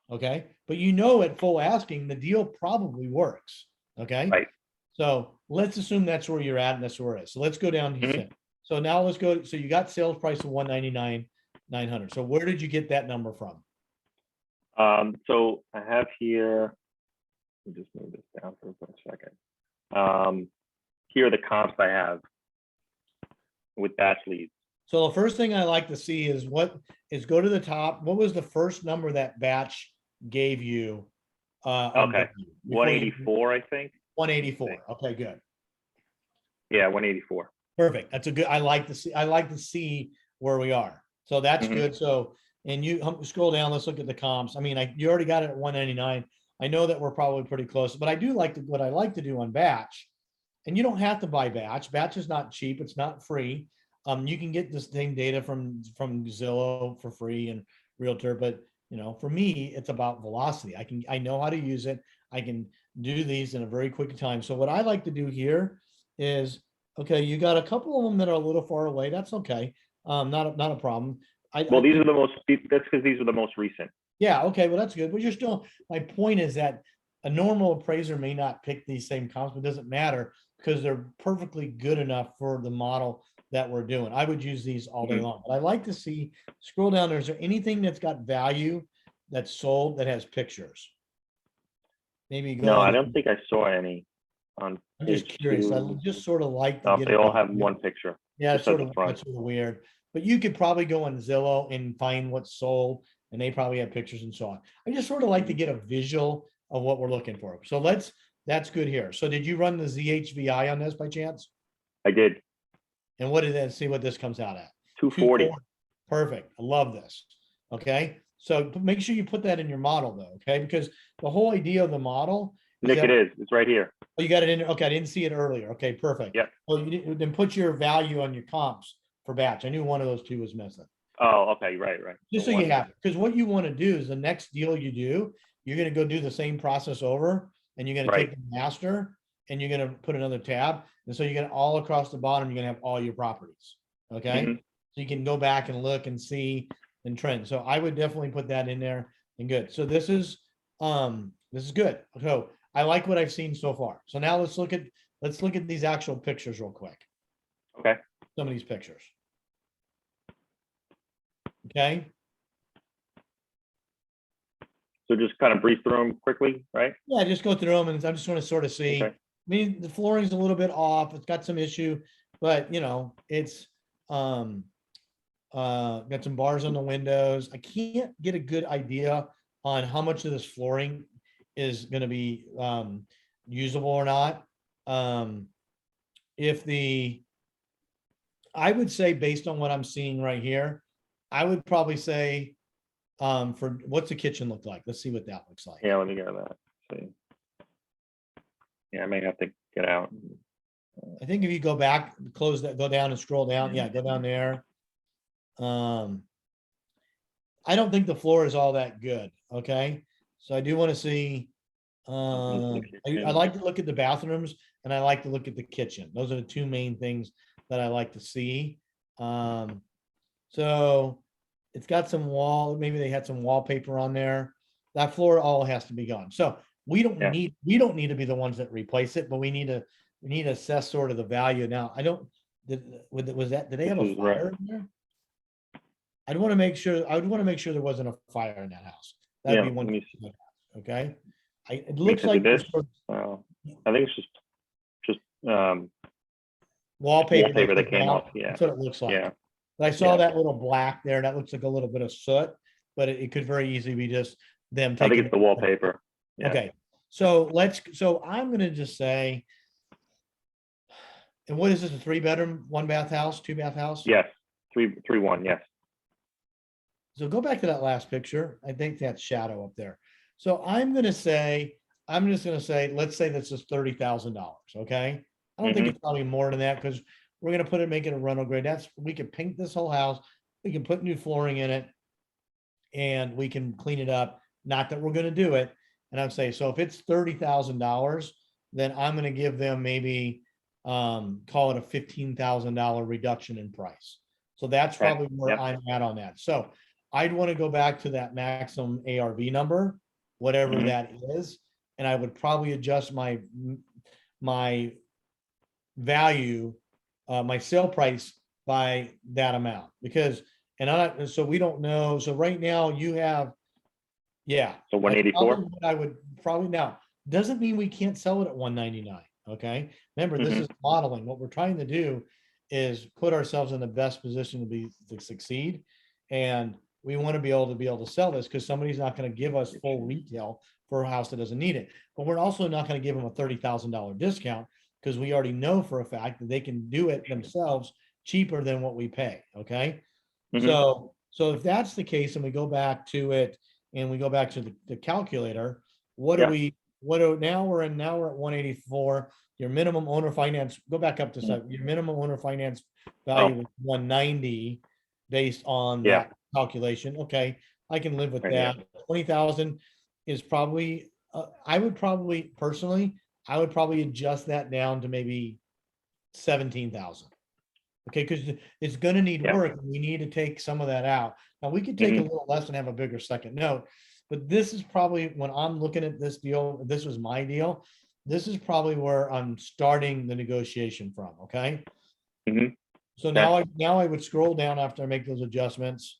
Okay. But you know, at full asking, the deal probably works. Okay. Right. So let's assume that's where you're at and that's where it is. So let's go down to So now let's go. So you got sales price of 199,900. So where did you get that number from? So I have here, let me just move this down for a second. Here are the comps I have with batch leads. So the first thing I like to see is go to the top. What was the first number that batch gave you? Okay. 184, I think. 184. Okay, good. Yeah, 184. Perfect. That's a good, I like to see where we are. So that's good. So, and you scroll down, let's look at the comps. I mean, you already got it at 199. I know that we're probably pretty close, but I do like what I like to do on batch, and you don't have to buy batch. Batch is not cheap. It's not free. You can get the same data from Zillow for free and Realtor, but you know, for me, it's about velocity. I know how to use it. I can do these in a very quick time. So what I like to do here is, okay, you got a couple of them that are a little far away. That's okay. Not a problem. Well, these are the most, that's because these are the most recent. Yeah, okay, well, that's good. But you're still, my point is that a normal appraiser may not pick these same comps, but it doesn't matter because they're perfectly good enough for the model that we're doing. I would use these all day long. But I like to see, scroll down there, is there anything that's got value that's sold that has pictures? Maybe go. No, I don't think I saw any on I'm just page curious. I 2. just sort of like to No, get they all have one picture. Yeah, it's just at sort the of, front. that's sort of weird. But you could probably go on Zillow and find what's sold, and they probably have pictures and so on. I just sort of like to get a visual of what we're looking for. So that's good here. So did you run the ZHVI on this by chance? I did. And what did that, see what this comes out at? 240. Perfect. I love this. Okay. So make sure you put that in your model though. Okay. Because the whole idea of the model. Nick, it is. It's right here. Oh, you got it in there. Okay. I didn't see it earlier. Okay. Perfect. Yep. Well, you didn't, then put your value on your comps for batch. I knew one of those two was missing. Oh, okay. Right. Just so you have it. Because what you want to do is the next deal you do, you're going to go do the same process over, and you're going to take the master and you're going to put another tab. And so you're going to all across the bottom, you're going to have all your properties. Okay. So you can go back and look and see and trend. So I would definitely put that in there and good. So this is good. So I like what I've seen so far. So now let's look at these actual pictures real quick. Okay. Some of these pictures. Okay. So just kind of breeze through them quickly, right? Yeah, just go through them and I just want to sort of see. Okay. I mean, the flooring's a little bit off. It's got some issue, but you know, it's got some bars on the windows. I can't get a good idea on how much of this flooring is going to be usable or not. I would say based on what I'm seeing right here, I would probably say for what's the kitchen look like? Let's see what that looks like. Yeah, let me get that. See. Yeah, I may have to get out. I think if you go back, close that, go down and scroll down. Yeah, go down there. I don't think the floor is all that good. Okay. So I do want to see, I like to look at the bathrooms and I like to look at the kitchen. Those are the two main things that I like to see. So It's got some maybe they had some wallpaper on there. That floor all has to be gone. So we don't Yeah. need to be the ones that replace it, but we need to assess sort of the value. Now, I don't, did they have a This is right. fire in there? I would want to make sure there wasn't a fire in that house. That'd Yeah, be one. let me Okay. It looks Because like it is. there's I think it's just wallpaper. wallpaper that came off. Yeah, That's what it looks like. yeah. But I saw Yeah. that little black there. That looks like a little bit of soot, but it could very easily be just them I taking. think it's the wallpaper. Yeah. Okay, so I'm gonna just say, and what is this, a 3-bedroom, 1-bath house, 2-bath house? Yes, 3-1. Yes. So go back to that last picture. I think that's shadow up there. So I'm just gonna say, let's say this is $30,000, okay? I don't think it's probably more than that, because we're gonna make it a rental grade. We could paint this whole house, we can put new flooring in it, and we can clean it up. Not that we're gonna do it. And I'm saying, so if it's $30,000, then I'm gonna give them maybe, call it a $15,000 reduction in price. So that's Okay, probably where yep. I'm at on that. So I'd want to go back to that maximum ARV number, whatever that is, and I would probably adjust my value, my sale price by that amount, because, so we don't know. So right now you have, yeah. So 184. I would probably, now, doesn't mean we can't sell it at 199. Okay. Remember, this is modeling. What we're trying to do is put ourselves in the best position to succeed. And we want to be able to sell this, because somebody's not going to give us full retail for a house that doesn't need it. But we're also not going to give them a $30,000 discount, because we already know for a fact that they can do it themselves cheaper than what we pay. Okay. So if that's the case, and we go back to it, and we go back to the calculator, now we're at 184. Your minimum owner finance, go back up to your minimum owner finance value was 190 based on that calculation. Okay, I can live with that. 20,000 is probably, I would probably adjust that down to maybe 17,000. Okay, because it's gonna need work, and we need to take some of that out. Now, we could take a little less and have a bigger second note, but this is probably, when I'm looking at this deal, this was my deal, this is probably where I'm starting the negotiation from, okay? So now I would scroll down after I make those adjustments.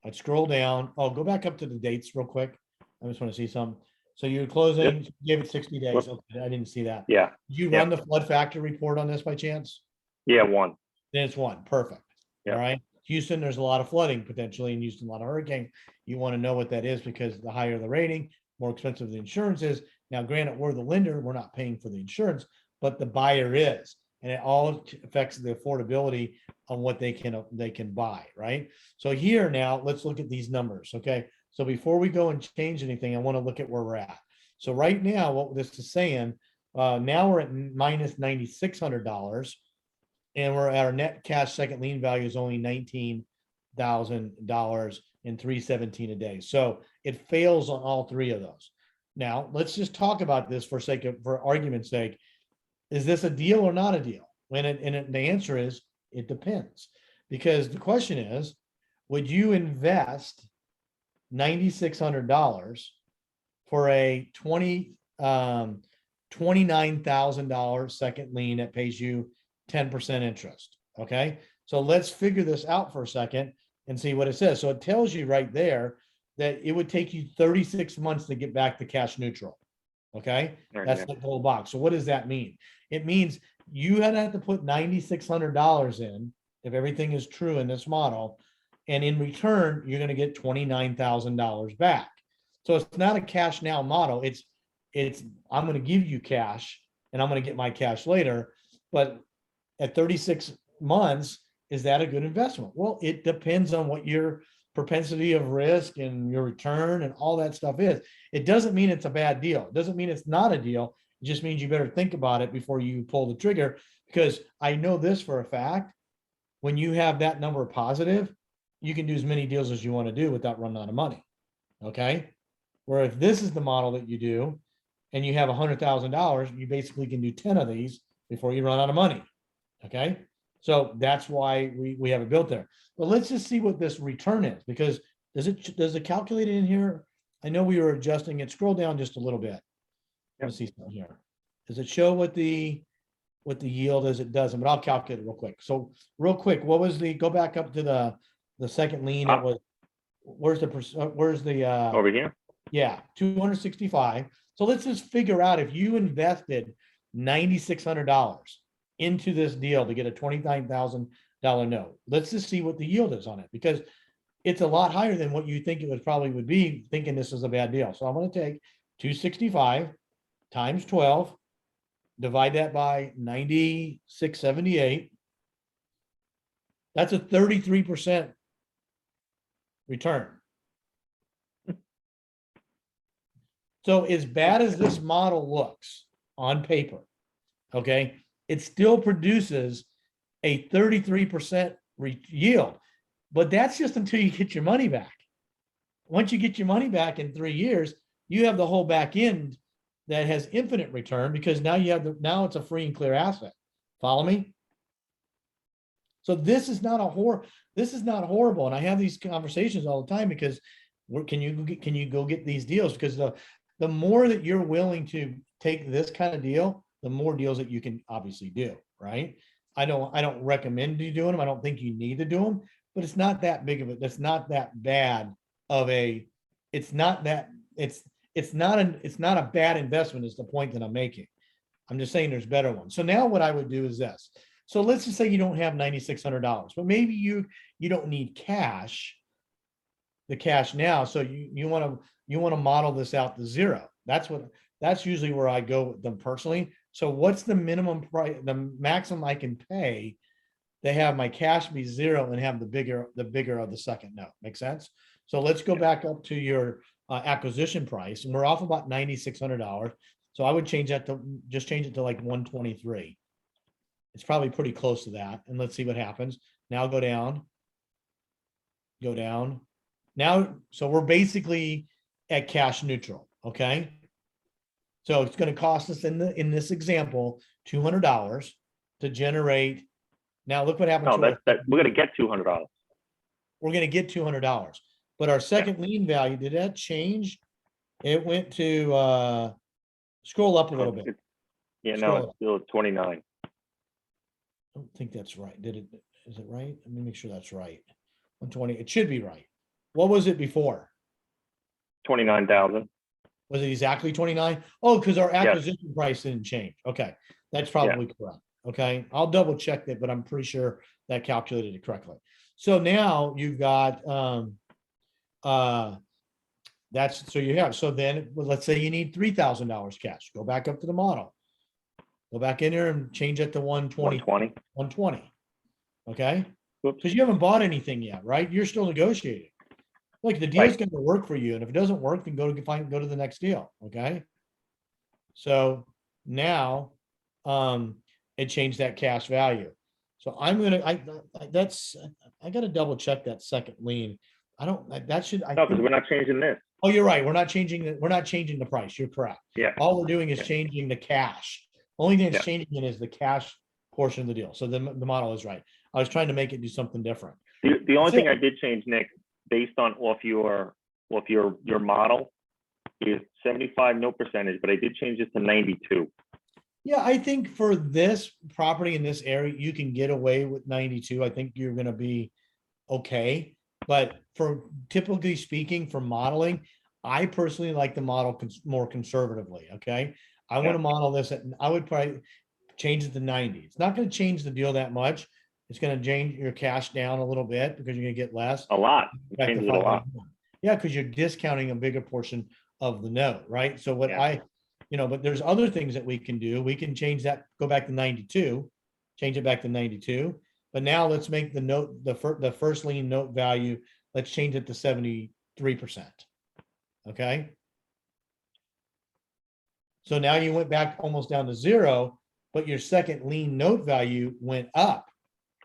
I'd scroll down. Oh, go back up to the dates real quick. I just want to see some. So you're closing, you gave it 60 days. Okay, I didn't see that. Yeah. Did you run the flood factor report on this by chance? Yeah, 1. Then it's 1. Perfect. All right. Houston, there's a lot of flooding potentially in Houston, a lot of hurricane. You want to know what that is, because the higher the rating, more expensive the insurance is. Now, granted, we're the lender, we're not paying for the insurance, but the buyer is, and it all affects the affordability on what they can buy, right? So here now, let's look at these numbers. Okay. So before we go and change anything, I want to look at where we're at. So right now, what this is saying, now we're at minus $9,600. And we're at our net cash second lien value is only $19,000 and $317 a day. So it fails on all 3 of those. Now let's just talk about this for argument's sake. Is this a deal or not a deal? The answer is it depends, because the question is, would you invest $9,600 for a $29,000 second lien that pays you 10% interest? Okay, so let's figure this out for a second and see what it says. So it tells you right there that it would take you 36 months to get back to cash neutral. Okay, that's the whole box. So what does that mean? It means you have to put $9,600 in, if everything is true in this model, and in return, you're going to get $29,000 back. So it's not a cash now model. It's I'm going to give you cash, and I'm going to get my cash later. But at 36 months, is that a good investment? Well, it depends on what your propensity of risk and your return and all that stuff is. It doesn't mean it's a bad deal. It doesn't mean it's not a deal. It just means you better think about it before you pull the trigger, because I know this for a fact. When you have that number positive, you can do as many deals as you want to do without running out of money. Okay. Where if this is the model that you do and you have $100,000, you basically can do 10 of these before you run out of money. Okay. So that's why we have it built there. But let's just see what this return is, because does it calculate it in here? I know we were adjusting it. Scroll down just a little bit. Let's see something here. Does it show what the yield is? It doesn't, but I'll calculate it real quick. So real quick, what was go back up to the second lien? It was, where's the Over here? yeah, 265. So let's just figure out if you invested $9,600 into this deal to get a $29,000 note. Let's just see what the yield is on it, because it's a lot higher than what you think it would be, thinking this is a bad deal. So I'm going to take 265 times 12, divide that by 9678. That's a 33% return. So as bad as this model looks on paper, okay, it still produces a 33% yield, but that's just until you get your money back. Once you get your money back in 3 years, you have the whole back end that has infinite return, because now you have now it's a free and clear asset. Follow me? So this is not horrible. And I have these conversations all the time, because can you go get these deals? Because the more that you're willing to take this kind of deal, the more deals that you can obviously do, right? I don't recommend you doing them. I don't think you need to do them, but it's not that big of it. That's not that bad of a, it's not not a bad investment is the point that I'm making. I'm just saying there's better ones. So now what I would do is this. So let's just say you don't have $9,600, but maybe you don't need the cash now. So you want to model this out to zero. That's usually where I go with them personally. So what's the minimum price, the maximum I can pay to have my cash be zero and have the bigger of the second note? Make sense? So let's go back up to your acquisition price, and we're off about $9,600. So I would change it to like 123. It's probably pretty close to that. And let's see what happens. Now go down. Now, so we're basically at cash neutral. Okay. So it's going to cost us in this example $200 to generate. Now look what happened. No, we're going to get $200. We're going to get $200, but our second lien value, did that change? It went to scroll up a little bit. Yeah, no, it's still 29. I don't think that's right. Is it right? Let me make sure that's right. 120. It should be right. What was it before? 29,000. Was it exactly 29? Oh, because our acquisition price didn't change. Okay. That's probably correct. Okay. I'll double check that, but I'm pretty sure that calculated it correctly. So now you've got, so then let's say you need $3,000 cash. Go back up to the model. Go back in there and change it to 120. Okay. Because you haven't bought anything yet, right? You're still negotiating. Look, the deal's going to work for you. And if it doesn't work, then go to the next deal. Okay. So now it changed that cash value. So I'm going to, I got to double check that second lien. No, because we're not changing this. Oh, you're right. We're not changing the price. You're correct. Yeah. All we're doing is changing the cash. Only thing that's changing it is the cash portion of the deal. So the model is right. I was trying to make it do something different. The only thing I did change, Nick, based on off your model, is 75 no percentage, but I did change it to 92. Yeah, I think for this property in this area, you can get away with 92. I think you're going to be okay. But for typically speaking, for modeling, I personally like the model more conservatively. Okay. I want to model this I would probably change it to 90. It's not going to change the deal that much. It's going to change your cash down a little bit because you're going to get less. A lot. Changes it a lot. Yeah, because you're discounting a bigger portion of the note, right? So but there's other things that we can do. We can change that, go back to 92, change it back to 92. But now let's make the note, the first lien note value, let's change it to 73%. Okay. So now you went back almost down to zero, but your second lien note value went up.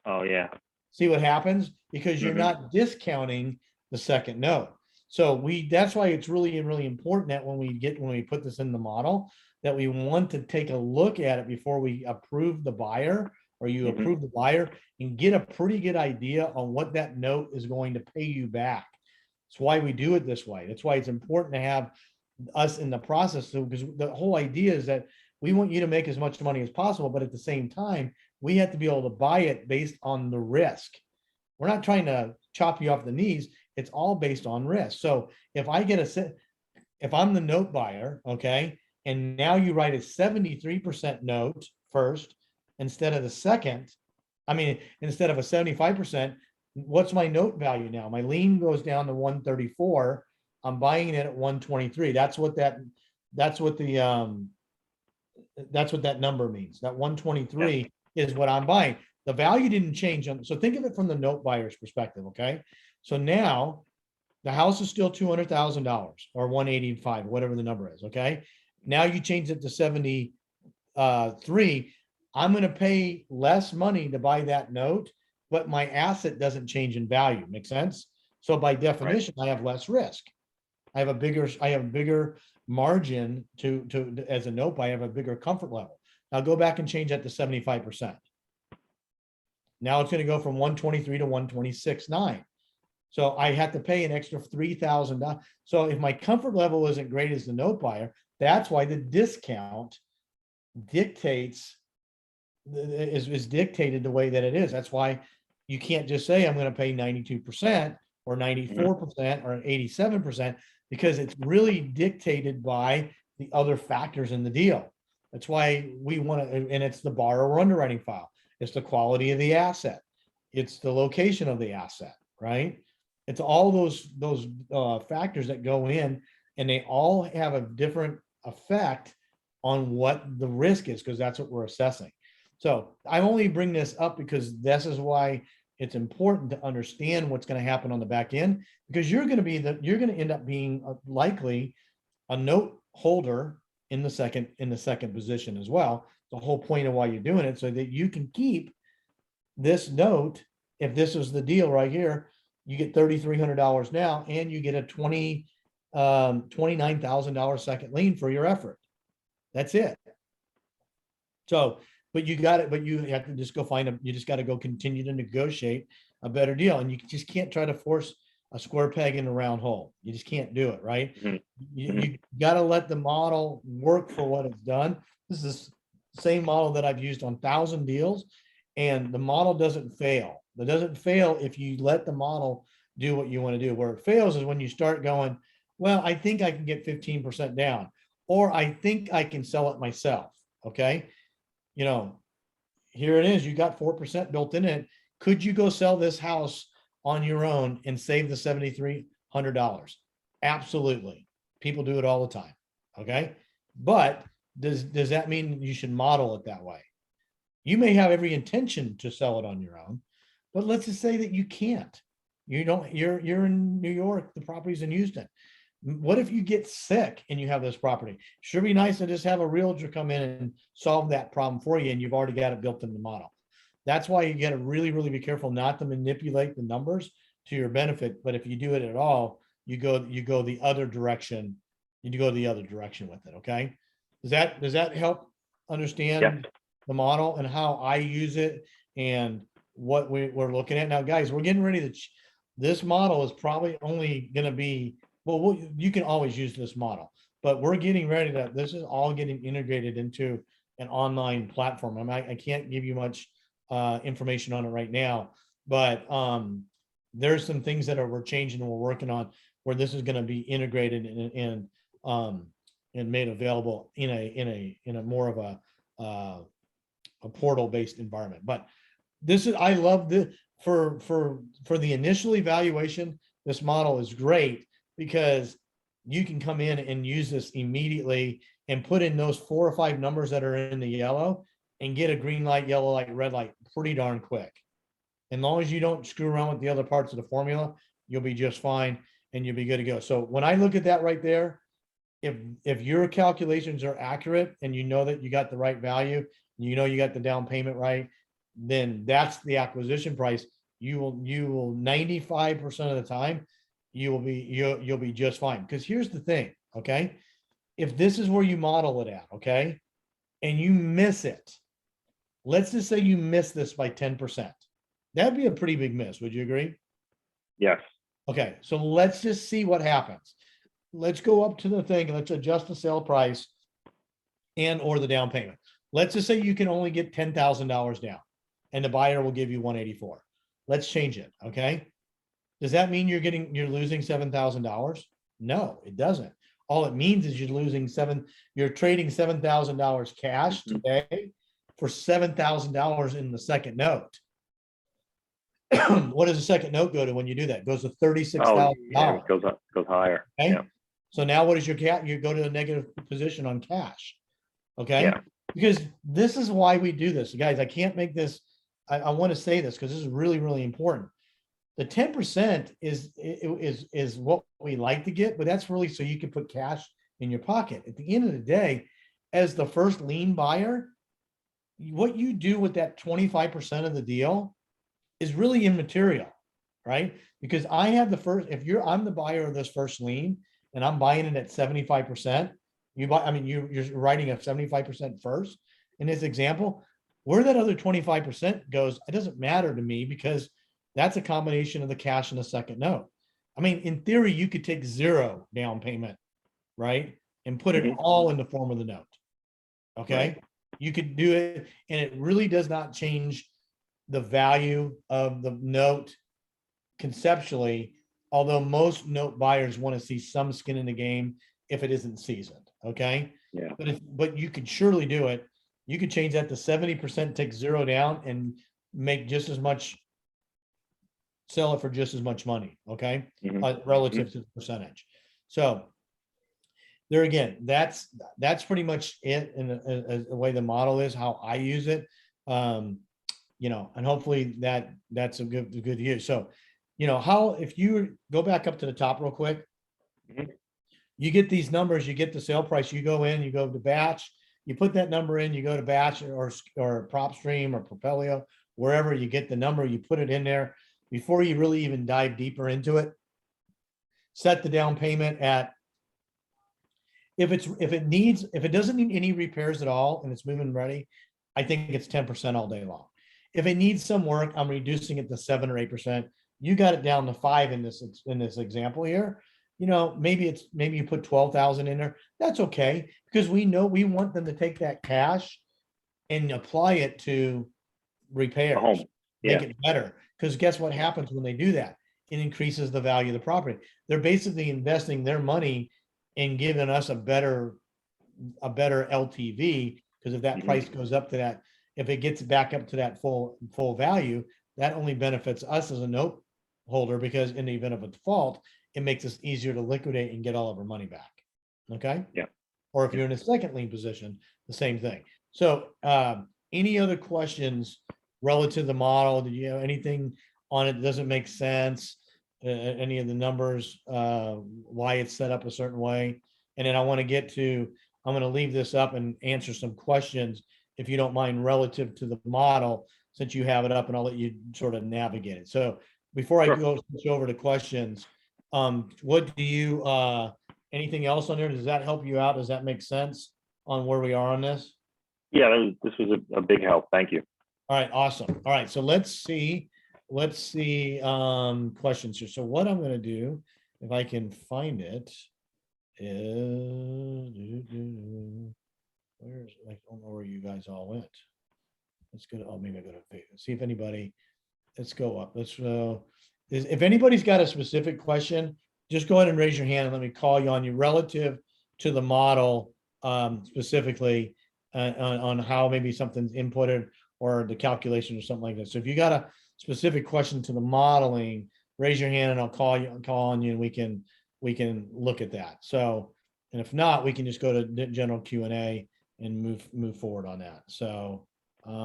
Oh yeah. See what happens? Because you're not discounting the second note. So that's why it's really, really important that when we put this in the model, that we want to take a look at it before we approve the buyer or you Mhm. approve the buyer and get a pretty good idea on what that note is going to pay you back. That's why we do it this way. That's why it's important to have us in the process. So, because the whole idea is that we want you to make as much money as possible, but at the same time, we have to be able to buy it based on the risk. We're not trying to chop you off the knees. It's all based on risk. So if I get if I'm the note buyer, okay, and now you write a 73% note first instead of the second, I mean, instead of a 75%, what's my note value now? My lien goes down to 134. I'm buying it at 123. That's what that number means. That 123 is what I'm buying. The value didn't change. So think of it from the note buyer's perspective. Okay. So now the house is still $200,000 or 185, whatever the number is. Okay. Now you change it to 73. I'm going to pay less money to buy that note, but my asset doesn't change in value. Make sense? So by definition, I have less risk. I have a bigger margin to as a note buyer, I have a bigger comfort level. Now go back and change that to 75%. Now it's going to go from 123 to 126.9. So I have to pay an extra $3,000. So if my comfort level isn't great as the note buyer, that's why the discount dictates is dictated the way that it is. That's why you can't just say I'm going to pay 92% or 94% or 87%, because it's really dictated by the other factors in the deal. That's why we want to, and it's the borrower underwriting file. It's the quality of the asset. It's the location of the asset, right? It's all those factors that go in, and they all have a different effect on what the risk is, because that's what we're assessing. So I only bring this up because this is why it's important to understand what's going to happen on the back end, because you're going to end up being likely a note holder in the second position as well. The whole point of why you're doing it, so that you can keep this note. If this is the deal right here, you get $3,300 now, and you get a $29,000 second lien for your effort. That's it. So, but you have to just go you just got to go continue to negotiate a better deal. And you just can't try to force a square peg in a round hole. You just can't do it, right? You got to let the model work for what it's done. This is the same model that I've used on 1,000 deals, and the model doesn't fail. It doesn't fail if you let the model do what you want to do. Where it fails is when you start going, well, I think I can get 15% down, or I think I can sell it myself. Okay. Here it is. You got 4% built in it. Could you go sell this house on your own and save the $7,300? Absolutely. People do it all the time. Okay. But does that mean you should model it that way? You may have every intention to sell it on your own, but let's just say that you can't. You're in New York, the property's in Houston. What if you get sick and you have this property? Sure be nice to just have a realtor come in and solve that problem for you, and you've already got it built in the model. That's why you got to really, really be careful not to manipulate the numbers to your benefit. But if you do it at all, you go the other direction. You go the other direction with it. Okay. Does that help understand the model and how I use it and what we're looking at now? Guys, we're getting ready to, this model is probably only going to be, well, you can always use this model, but we're getting ready to, this is all getting integrated into an online platform. I can't give you much information on it right now, but there's some things that we're changing and we're working on where this is going to be integrated and made available in a more of a portal based environment. But I love the for the initial evaluation, this model is great because you can come in and use this immediately and put in those 4 or 5 numbers that are in the yellow and get a green light, yellow light, red light pretty darn quick. As long as you don't screw around with the other parts of the formula, you'll be just fine and you'll be good to go. So when I look at that right there, if your calculations are accurate and you know that you got the right value, you know you got the down payment right, then that's the acquisition price. You will 95% of the time you'll be just fine. Because here's the thing, okay? If this is where you model it at, okay, and you miss it, Let's just say you miss this by 10%. That'd be a pretty big miss. Would you agree? Yes. Okay, so let's just see what happens. Let's go up to the thing and let's adjust the sale price and or the down payment. Let's just say you can only get $10,000 down and the buyer will give you 184. Let's change it, okay? Does that mean you're losing $7,000? No, it doesn't. All it means is you're trading $7,000 cash today for $7,000 in the second note. What does the second note go to when you do that? It goes to $36,000. Yeah, it goes up, goes higher. Okay. Yeah. So now what is your cap? You go to a negative position on cash. Okay. Yeah. Because this is why we do this, guys. I can't make this. I want to say this because this is really, really important. The 10% is what we like to get, but that's really so you can put cash in your pocket. At the end of the day, as the first lien buyer, what you do with that 25% of the deal is really immaterial, right? Because I have I'm the buyer of this first lien and I'm buying it at 75%. You're writing a 75% first. In this example, where that other 25% goes, it doesn't matter to me because that's a combination of the cash and the second note. I mean, in theory, you could take 0 down payment, right? And put it all in the form of the note. Okay. Right. You could do it and it really does not change the value of the note conceptually, although most note buyers want to see some skin in the game if it isn't seasoned. Okay. Yeah. But you could surely do it. You could change that to 70%, take 0 down and make just as much, sell it for just as much money. Okay. Relative to the percentage. So there again, that's pretty much it in the way the model is, how I use it. And hopefully that's a good use. So, if you go back up to the top real quick, you get these numbers, you get the sale price, you go to batch, you put that number in, you go to batch or PropStream or Propelio, wherever you get the number, you put it in there before you really even dive deeper into it. Set the down payment at, if it doesn't need any repairs at all and it's moving ready, I think it's 10% all day long. If it needs some work, I'm reducing it to 7 or 8%. You got it down to 5 in this example here. Maybe you put 12,000 in there. That's okay because we know we want them to take that cash and apply it to repairs, make it better. Because guess what happens when they do that? It increases the value of the property. They're basically investing their money in giving us a better LTV. Because if that price goes up to that, if it gets back up to that full value, that only benefits us as a note holder because in the event of a default, it makes us easier to liquidate and get all of our money back. Okay. Yeah. Or if you're in a second lien position, the same thing. So any other questions relative to the model? Did you have anything on it that doesn't make sense? Any of the numbers, why it's set up a certain way? And then I'm going to leave this up and answer some questions if you don't mind relative to the model, since you have it up, and I'll let you sort of navigate it. So before I go switch over to questions, what do you, anything else on there? Does that help you out? Does that make sense on where we are on this? Yeah, this was a big help. Thank you. All right, awesome. All right, so let's see questions here. So what I'm going to do, if I can find it, is where's, I don't know where you guys all went. Let's go to, maybe I go to see if anybody, let's go up. If anybody's got a specific question, just go ahead and raise your hand and let me call you on you relative to the model, specifically on how maybe something's inputted or the calculation or something like that. So if you got a specific question to the modeling, raise your hand and I'll call on you and we can look at that. So, and if not, we can just go to general Q&A and move forward on that. So, let's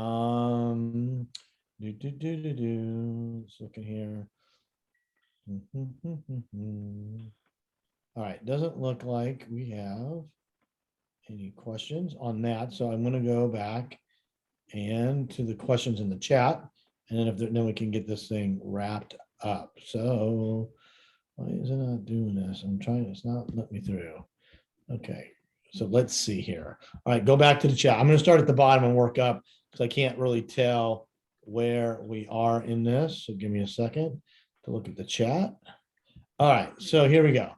look in here. All right, doesn't look like we have any questions on that. So I'm going to go back and to the questions in the chat, and then then we can get this thing wrapped up. So why is it not doing this? I'm trying, it's not letting me through. Okay, so let's see here. All right, go back to the chat. I'm going to start at the bottom and work up because I can't really tell where we are in this. So give me a second to look at the chat. All right, so here we go.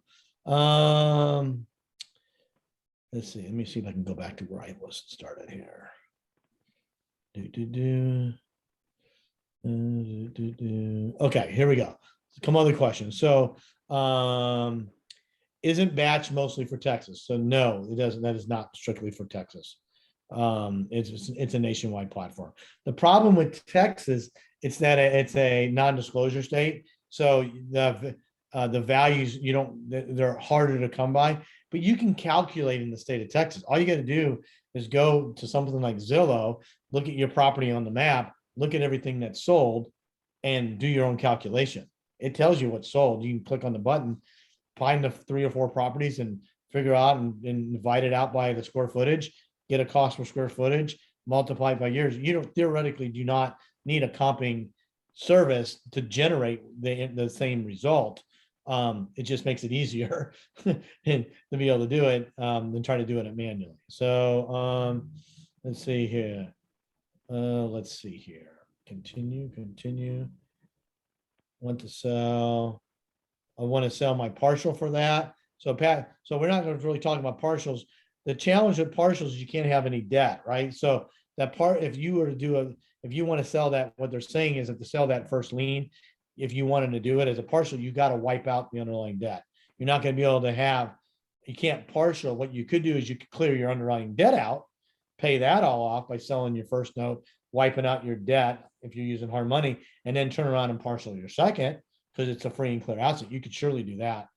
Let's see. Let me see if I can go back to where I was started here. Okay, here we go. Come other questions. So, isn't batch mostly for Texas? So no, it doesn't. That is not strictly for Texas. It's a nationwide platform. The problem with Texas, it's that it's a non-disclosure state. So the values they're harder to come by, but you can calculate in the state of Texas. All you got to do is go to something like Zillow, look at your property on the map, look at everything that's sold, and do your own calculation. It tells you what's sold. You can click on the button, find the 3 or 4 properties and figure out and divide it out by the square footage, get a cost per square footage, multiply it by years. You don't theoretically do not need a comping service to generate the same result. It just makes it easier and to be able to do it than try to do it manually. So let's see here. Let's see here. Continue. Want to sell. I want to sell my partial for that. So Pat, so we're not really talking about partials. The challenge with partials is you can't have any debt, right? So that part, if you were to do if you want to sell that, what they're saying is that to sell that first lien, if you wanted to do it as a partial, you got to wipe out the underlying debt. You're not going to be able to you can't partial. What you could do is you could clear your underlying debt out, pay that all off by selling your first note, wiping out your debt if you're using hard money, and then turn around and partial your second because it's a free and clear asset. You could surely do that.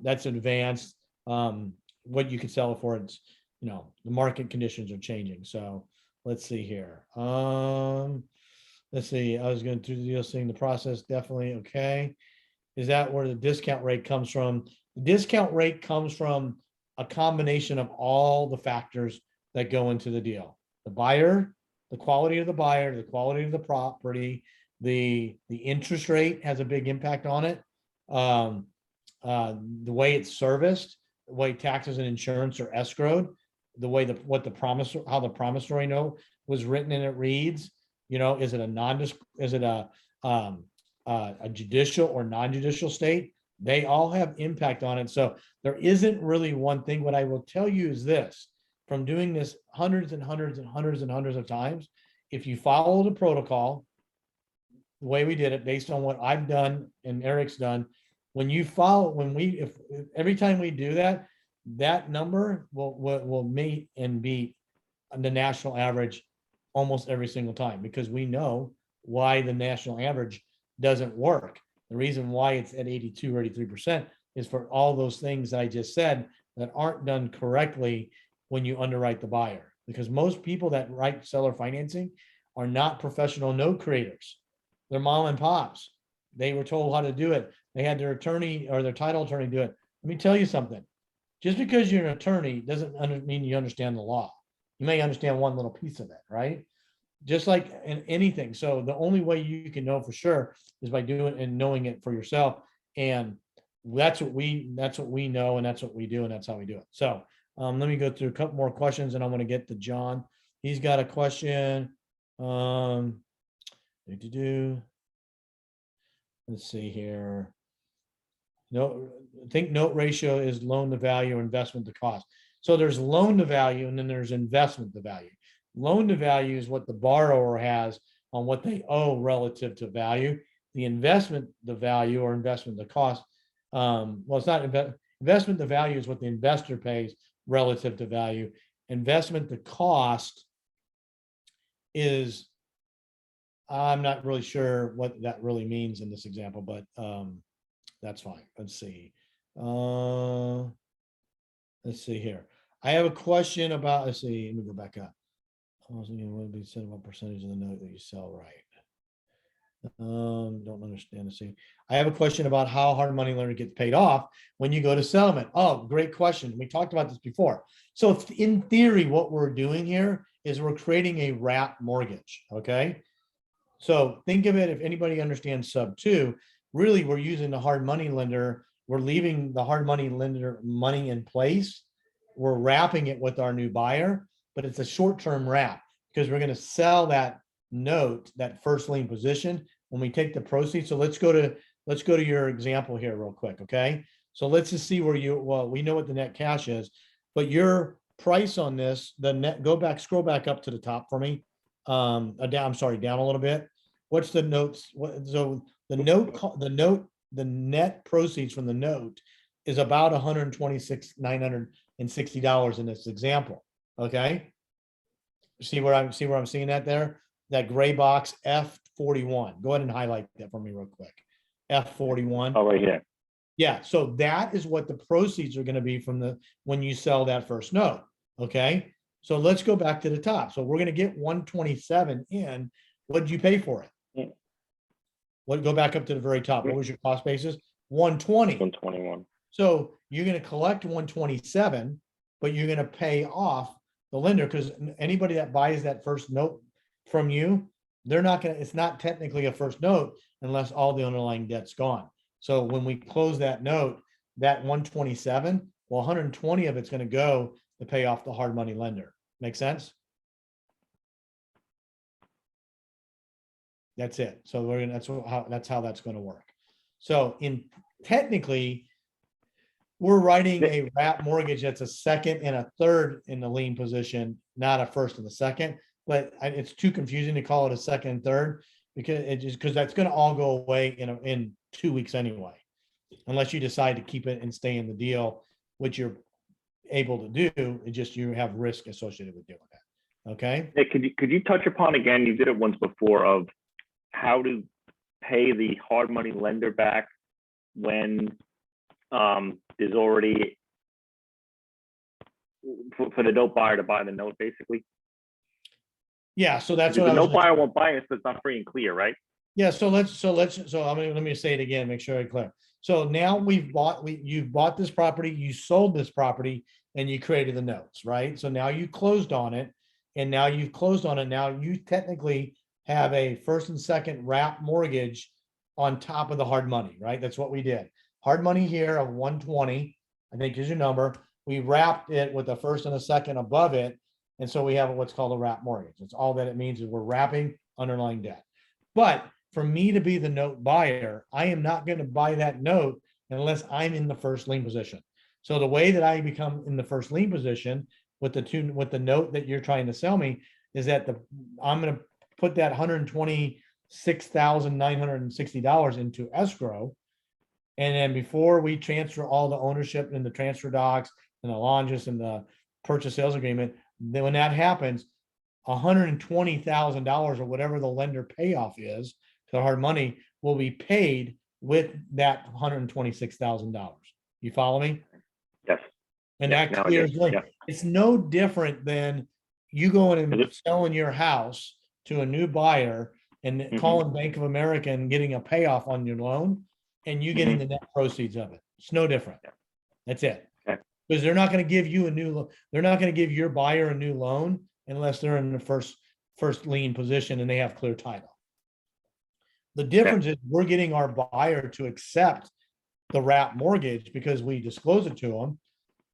That's advanced. What you could sell it for, it's, the market conditions are changing. So let's see here. Let's see. I was going through the deal, seeing the process. Definitely. Okay. Is that where the discount rate comes from? The discount rate comes from a combination of all the factors that go into the deal. The buyer, the quality of the buyer, the quality of the property, the interest rate has a big impact on it. The way it's serviced, the way taxes and insurance are escrowed, the way how the promissory note was written and it reads. Is it a judicial or non-judicial state? They all have impact on it. So there isn't really one thing. What I will tell you is this: from doing this hundreds and hundreds and hundreds and hundreds of times, if you follow the protocol, the way we did it, based on what I've done and Eric's done, if every time we do that, that number will meet and beat the national average almost every single time, because we know why the national average doesn't work. The reason why it's at 82 or 83% is for all those things that I just said that aren't done correctly when you underwrite the buyer, because most people that write seller financing are not professional note creators. They're mom and pops. They were told how to do it. They had their attorney or their title attorney do it. Let me tell you something. Just because you're an attorney doesn't mean you understand the law. You may understand one little piece of it, right? Just like in anything. So the only way you can know for sure is by doing and knowing it for yourself. And that's what we know, and that's what we do, and that's how we do it. So let me go through a couple more questions, and I'm going to get to John. He's got a question. Let's see here. No, I think note ratio is loan to value or investment to cost. So there's loan to value, and then there's investment to value. Loan to value is what the borrower has on what they owe relative to value. The investment, the value, or investment, the cost. It's not investment. The value is what the investor pays relative to value. Investment, the cost is, I'm not really sure what that really means in this example, but that's fine. Let's see. Let's see here. I have a question about, let me go back up. What would be said about percentage of the note that you sell, right? Don't understand the same. I have a question about how hard money lender gets paid off when you go to settlement. Oh, great question. We talked about this before. So in theory, what we're doing here is we're creating a wrap mortgage. Okay. So think of it, if anybody understands sub 2, really we're using the hard money lender. We're leaving the hard money lender money in place. We're wrapping it with our new buyer, but it's a short-term wrap. because we're going to sell that note, that first lien position, when we take the proceeds. So let's go to your example here real quick. Okay. So let's just see where well, we know what the net cash is, but your price on this, the net, scroll back up to the top for me. Down, I'm sorry, down a little bit. What's the notes? So the net proceeds from the note is about $126,960 in this example. Okay. See where I'm seeing that there? That gray box F41. Go ahead and highlight that for me real quick. F41. Oh, right here. Yeah, so that is what the proceeds are going to be from when you sell that first note. Okay. So let's go back to the top. So we're going to get 127 in. What did you pay for it? Go back up to the very top. What was your cost basis? 120. 121. So you're going to collect 127, but you're going to pay off the lender, because anybody that buys that first note from you, it's not technically a first note unless all the underlying debt's gone. So when we close that note, that 127, well, 120 of it's going to go to pay off the hard money lender. Make sense? That's it. So that's how that's going to work. So technically, we're writing a wrap mortgage that's a second and a third in the lien position, not a first and a second. But it's too confusing to call it a second and third, because that's going to all go away in 2 weeks anyway, unless you decide to keep it and stay in the deal, which you're able to do. It just, you have risk associated with doing that. Okay. Hey, could you touch upon again? You did it once before, of how to pay the hard money lender back when there's already for the note buyer to buy the note, basically. Yeah, so that's Because what the note buyer won't buy it, so it's not free and clear, right? Yeah, so let me say it again, make sure I'm clear. So now you've bought this property, you sold this property, and you created the notes, right? So now you closed on it, and now you've closed on it. Now you technically have a first and second wrap mortgage on top of the hard money, right? That's what we did. Hard money here of 120, I think is your number. We wrapped it with a first and a second above it. And so we have what's called a wrap mortgage. It's all that it means is we're wrapping underlying debt. But for me to be the note buyer, I am not going to buy that note unless I'm in the first lien position. So the way that I become in the first lien position with the note that you're trying to sell me is that I'm going to put that $126,960 into escrow. And then before we transfer all the ownership and the transfer docs and the longes and the purchase sales agreement, then when that happens, $120,000 or whatever the lender payoff is to hard money will be paid with that $126,000. You follow me? Yes. And Yes, that clears. yeah. It's no different than you going and selling your house to a new buyer and calling Bank of America and getting a payoff on your loan, and you getting the net proceeds of it. It's no different. That's it. Because they're not going to give you they're not going to give your buyer a new loan unless they're in the first lien position and they have clear title. The difference is we're getting our buyer to accept the wrap mortgage because we disclose it to them,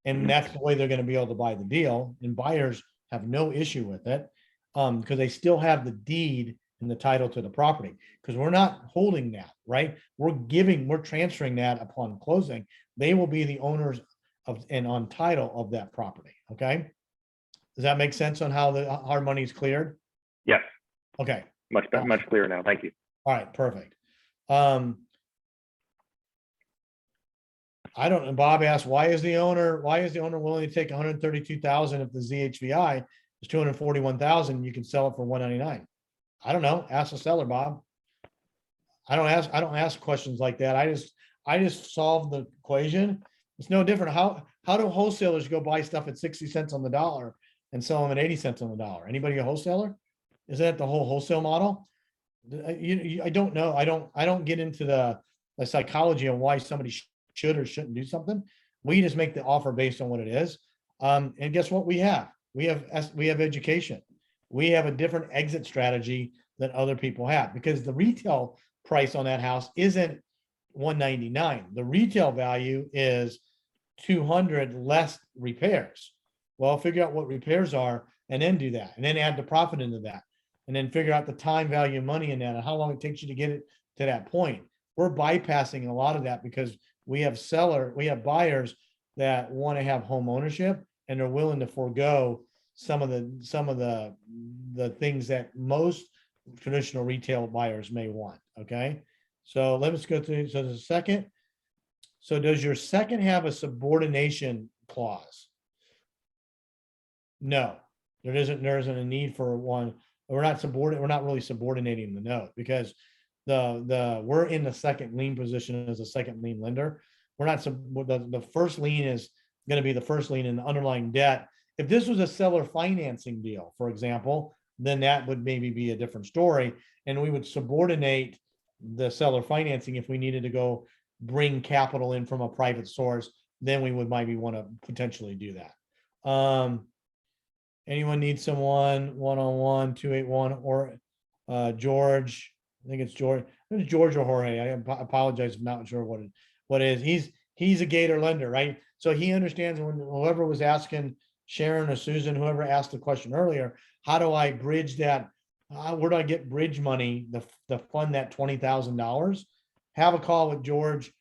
and that's the way they're going to be able to buy the deal. And buyers have no issue with it because they still have the deed and the title to the property, because we're not holding that, right? We're transferring that upon closing. They will be the owners of and on title of that property. Okay. Does that make sense on how the hard money is cleared? Yes. Okay. Much clearer now. Thank you. All right. Perfect. Bob asked, why is the owner willing to take 132,000 if the ZHVI is 241,000? You can sell it for 199. I don't know. Ask the seller, Bob. I don't ask questions like that. I just solve the equation. It's no different. How do wholesalers go buy stuff at 60 cents on the dollar and sell them at 80 cents on the dollar? Anybody a wholesaler? Isn't that the whole wholesale model? I don't know. I don't get into the psychology of why somebody should or shouldn't do something. We just make the offer based on what it is. And guess what we have? We have education. We have a different exit strategy than other people have, because the retail price on that house isn't 199. The retail value is 200 less repairs. Well, figure out what repairs are. and then do that, and then add the profit into that, and then figure out the time value of money in that and how long it takes you to get it to that point. We're bypassing a lot of that because we have buyers that want to have home ownership and they're willing to forego some of the things that most traditional retail buyers may want. Okay. So let's go through. So the second, so does your second have a subordination clause? No, there isn't a need for one. We're not really subordinating the note because we're in the second lien position as a second lien lender. We're not, the first lien is going to be the first lien in the underlying debt. If this was a seller financing deal, for example, then that would maybe be a different story. And we would subordinate the seller financing if we needed to go bring capital in from a private source, then we would maybe want to potentially do that. Anyone need someone one-on-one, 281, or George? I think it's George. It's George or Jorge. I apologize if I'm not sure what it is. He's a Gator lender, right? So he understands when whoever was asking Sharon or Susan, whoever asked the question earlier, how do I bridge that? Where do I get bridge money to fund that $20,000? Have a call with George,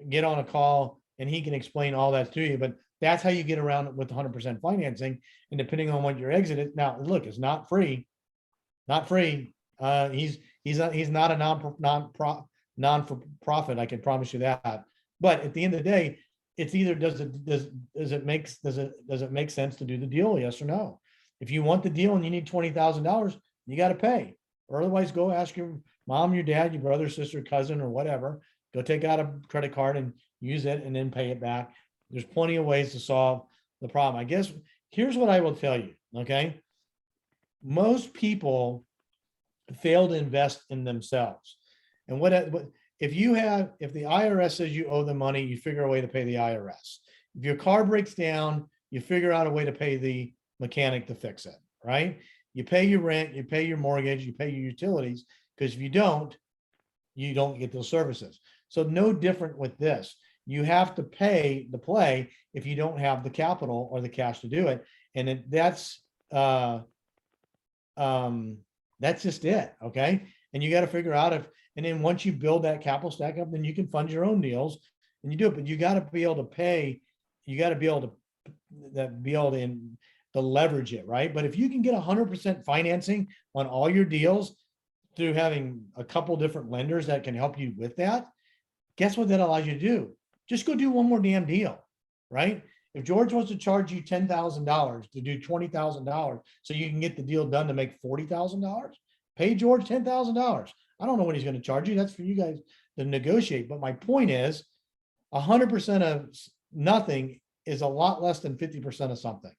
get on a call, and he can explain all that to you. But that's how you get around it with 100% financing. And depending on what your exit is, now look, it's not free, not free. He's not a non-for-profit. I can promise you that. But at the end of the day, it's either does it make sense to do the deal? Yes or no. If you want the deal and you need $20,000, you got to pay, or otherwise go ask your mom, your dad, your brother, sister, cousin, or whatever. Go take out a credit card and use it, and then pay it back. There's plenty of ways to solve the problem. I guess here's what I will tell you. Okay, most people fail to invest in themselves. And what if the IRS says you owe them money, you figure a way to pay the IRS. If your car breaks down, you figure out a way to pay the mechanic to fix it, right? You pay your rent, you pay your mortgage, you pay your utilities, because if you don't get those services. So no different with this. You have to pay the play if you don't have the capital or the cash to do it. And that's just it. Okay. And you got to figure out and then once you build that capital stack up, then you can fund your own deals and you do it, but you got to be able to pay, you got to be able to leverage it. Right. But if you can get 100% financing on all your deals through having a couple different lenders that can help you with that, guess what that allows you to do? Just go do one more damn deal. Right. If George wants to charge you $10,000 to do $20,000 so you can get the deal done to make $40,000, pay George $10,000. I don't know what he's going to charge you. That's for you guys to negotiate. But my point is 100% of nothing is a lot less than 50% of something.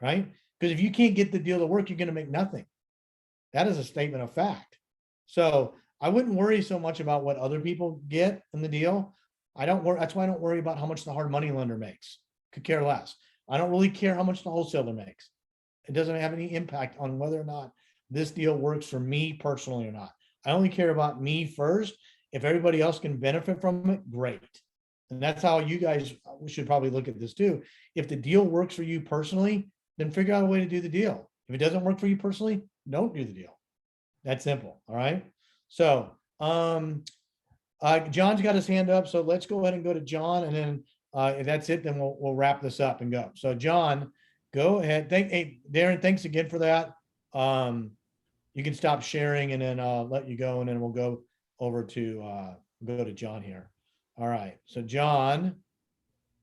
Right? Because if you can't get the deal to work, you're going to make nothing. That is a statement of fact. So I wouldn't worry so much about what other people get in the deal. I don't worry. That's why I don't worry about how much the hard money lender makes. Could care less. I don't really care how much the wholesaler makes. It doesn't have any impact on whether or not this deal works for me personally or not. I only care about me first. If everybody else can benefit from it, great. And that's how you guys should probably look at this too. If the deal works for you personally, then figure out a way to do the deal. If it doesn't work for you personally, don't do the deal. That's simple. All right. So, John's got his hand up. So let's go ahead and go to John. And then if that's it, then we'll wrap this up and go. So John, go ahead. Hey, Darren, thanks again for that. You can stop sharing and then I'll let you go. And then we'll go over to John here. All right. So John.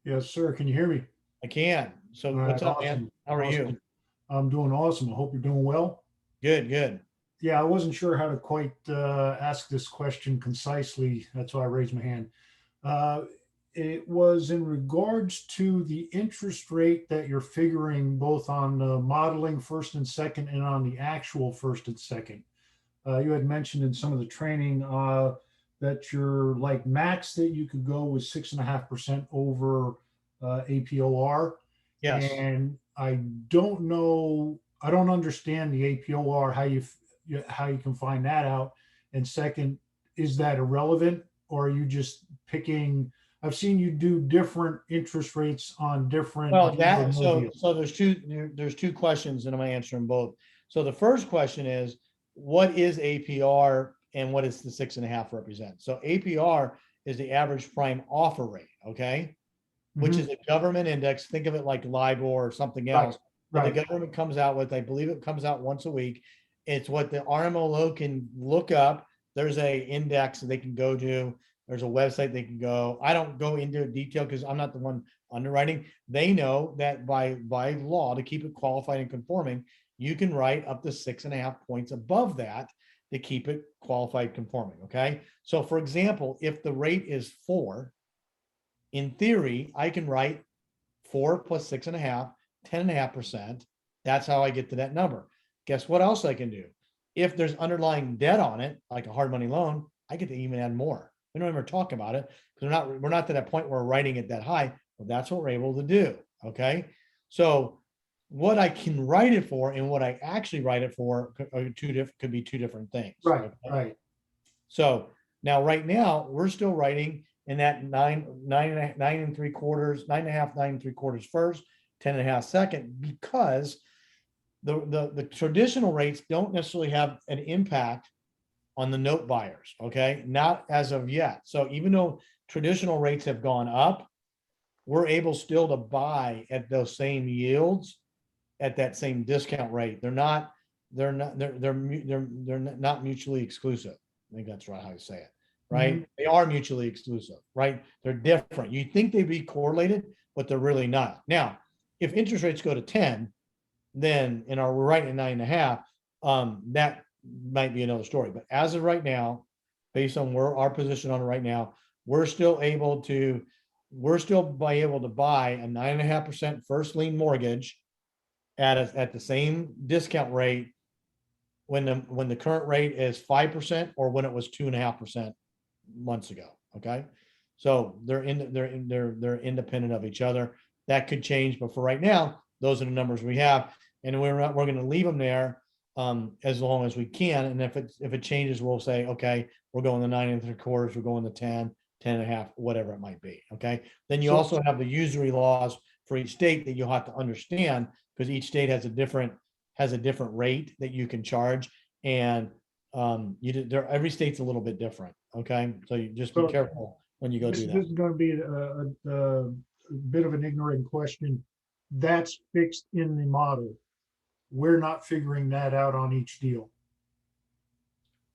Yes, sir. Can you hear me? I can. So All what's right, up, man? awesome. How are you? Awesome. I'm doing awesome. I hope you're doing well. Good, good. Yeah, I wasn't sure how to quite ask this question concisely. That's why I raised my hand. It was in regards to the interest rate that you're figuring both on the modeling first and second and on the actual first and second. You had mentioned in some of the training that your like max that you could go was 6.5% over APOR. Yes. And I don't know, I don't understand the APOR, how you can find that out. And second, is that irrelevant, or are you just picking I've seen you do different interest rates on different. Well, that, automobiles. so there's two questions and I'm gonna answer them both. So the first question is, what is APR and what does the 6.5 represent? So APR is the average prime offer rate, okay? Which Mhm. is a government index. Think of it like LIBOR or something Right, else. That the right. government comes out with, I believe it comes out once a week. It's what the RMLO can look up. There's a index that they can go to. There's a website they can go. I don't go into detail because I'm not the one underwriting. They know that by law, to keep it qualified and conforming, you can write up to 6.5 points above that to keep it qualified conforming. Okay. So for example, if the rate is 4, in theory, I can write 4 plus 6.5, 10.5%. That's how I get to that number. Guess what else I can do? If there's underlying debt on it, like a hard money loan, I get to even add more. We don't ever talk about it because we're not to that point where we're writing it that high, but that's what we're able to do. Okay. So what I can write it for and what I actually write it for could be two different things. Right, okay? right. So now, right now, we're still writing in that 9 and 3/4, 9.5, 9 and 3/4 first, 10.5 second, because the traditional rates don't necessarily have an impact on the note buyers. Okay, not as of yet. So even though traditional rates have gone up, we're able still to buy at those same yields at that same discount rate. They're not mutually exclusive. I think that's right how you say it, right? They are mutually exclusive, right? They're different. You think they'd be correlated, but they're really not. Now, if interest rates go to 10, then we're right at 9.5, that might be another story. But as of right now, based on where our position on it right now, we're still able to buy a 9.5% first lien mortgage at the same discount rate when the current rate is 5% or when it was 2.5% months ago. Okay. So they're independent of each other. That could change, but for right now, those are the numbers we have. And we're going to leave them there as long as we can. And if it changes, we'll say, okay, we're going to 9 3/4, we're going to 10, 10.5, whatever it might be. Okay. Then you also have the usury laws for each state that you'll have to understand, because each state has a different rate that you can charge. And every state's a little bit different. Okay. So you just be careful when you go do that. This is going to be a bit of an ignorant question. That's fixed in the model. We're not figuring that out on each deal.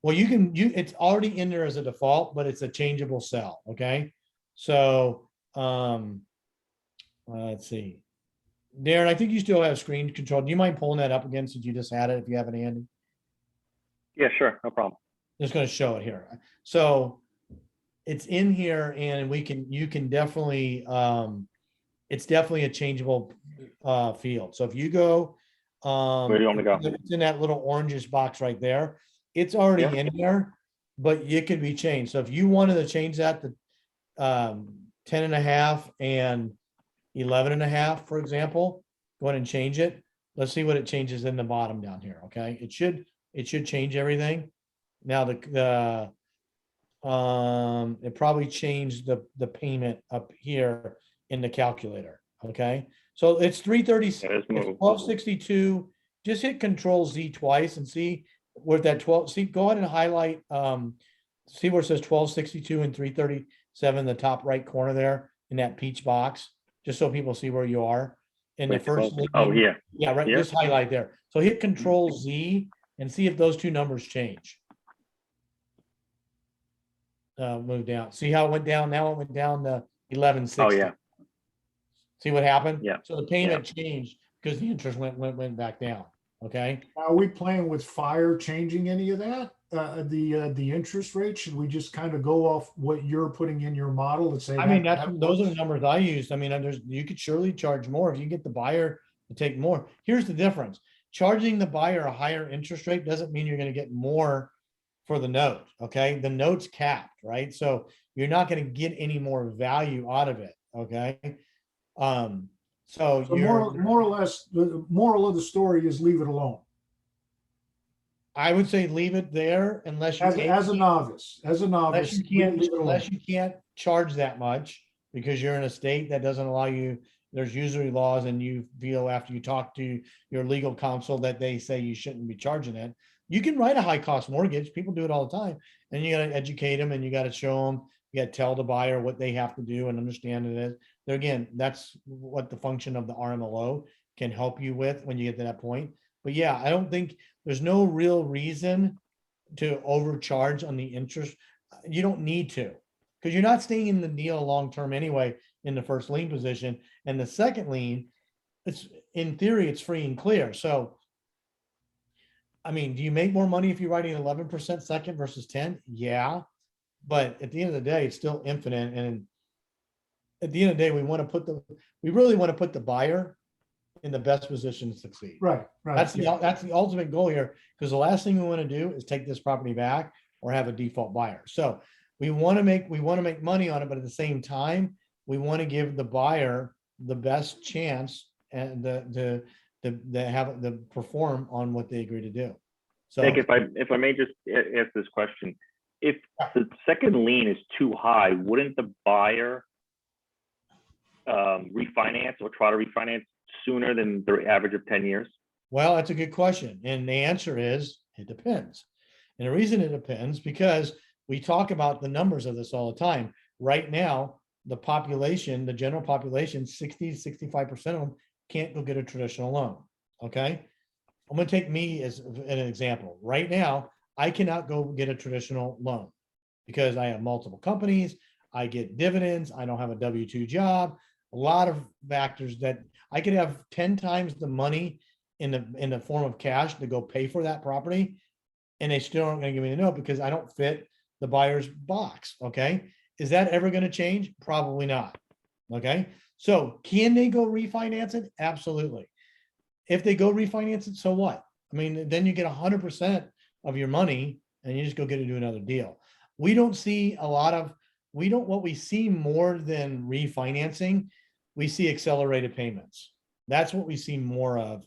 Well, it's already in there as a default, but it's a changeable cell. Okay. So, let's see. Darren, I think you still have screen control. Do you mind pulling that up again since you just had it, if you have it handy? Yeah, sure, no problem. Just going to show it here. So it's in here and you can definitely, it's definitely a changeable field. So if you go, Where do you want me to go? it's in that little orangish box right there. It's already in there, but it can be changed. So if you wanted to change that to 10.5 and 11.5, for example, go ahead and change it. Let's see what it changes in the bottom down here. Okay. It should change everything. Now it probably changed the payment up here in the calculator. Okay. So it's 330, it's 1262. Just hit Control Z twice and see where that 12, see, go ahead and highlight, see where it says 1262 and 337, the top right corner there in that peach box, just so people see where you are in the first. Oh, yeah. Yeah, right. Here? Just highlight there. So hit Control Z and see if those two numbers change. Move down. See how it went down? Now it went down to 1160. Oh, yeah. See what happened? Yeah. So the payment changed because the interest went back down. Okay. Are we playing with fire changing any of that? The interest rate? Should we just kind of go off what you're putting in your model and say? I mean, those are the numbers I used. I mean, you could surely charge more if you get the buyer to take more. Here's the difference. Charging the buyer a higher interest rate doesn't mean you're going to get more for the note. Okay. The note's capped, right? So you're not going to get any more value out of it. Okay. So more or less, the moral of the story is leave it alone. I would say leave it there unless you as a novice, unless you can't charge that much. because you're in a state that doesn't allow you, there's usury laws, and you feel after you talk to your legal counsel that they say you shouldn't be charging it. You can write a high cost mortgage. People do it all the time. And you got to educate them, and you got to show them, you got to tell the buyer what they have to do and understand it is. There again, that's what the function of the RMLO can help you with when you get to that point. But yeah, I don't think there's no real reason to overcharge on the interest. You don't need to, because you're not staying in the deal long term anyway in the first lien position. And the second lien, it's in theory, it's free and clear. So I mean, do you make more money if you're writing 11% second versus 10? Yeah. But at the end of the day, it's still infinite. And at the end of the day, we really want to put the buyer in the best position to succeed. Right. That's the ultimate goal here, because the last thing we want to do is take this property back or have a default buyer. So we want to make money on it, but at the same time, we want to give the buyer the best chance and the have the perform on what they agree to do. So Nick, if I may just ask this question, if the second lien is too high, wouldn't the buyer refinance or try to refinance sooner than the average of 10 years? well, that's a good question. And the answer is it depends. And the reason it depends, because we talk about the numbers of this all the time. Right now, the population, the general population, 60-65% of them can't go get a traditional loan. Okay. I'm going to take me as an example. Right now, I cannot go get a traditional loan because I have multiple companies. I get dividends. I don't have a W-2 job. A lot of factors that I could have 10 times the money in the form of cash to go pay for that property, and they still aren't going to give me a note because I don't fit the buyer's box. Okay. Is that ever going to change? Probably not. Okay. So can they go refinance it? Absolutely. If they go refinance it, so what? I mean, then you get 100% of your money and you just go get to do another deal. We don't see what we see more than refinancing, we see accelerated payments. That's what we see more of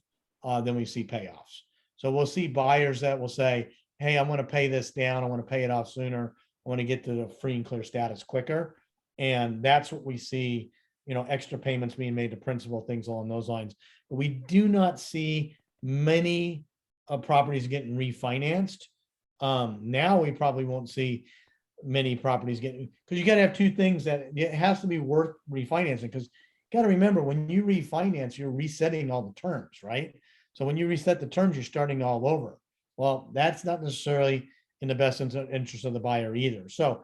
than we see payoffs. So we'll see buyers that will say, hey, I'm going to pay this down. I want to pay it off sooner. I want to get to the free and clear status quicker. And that's what we see, extra payments being made to principal, things along those lines. But we do not see many properties getting refinanced. Now we probably won't see many properties getting, because you got to have two things that it has to be worth refinancing, because you got to remember, when you refinance, you're resetting all the terms, right? So when you reset the terms, you're starting all over. Well, that's not necessarily in the best interest of the buyer either. So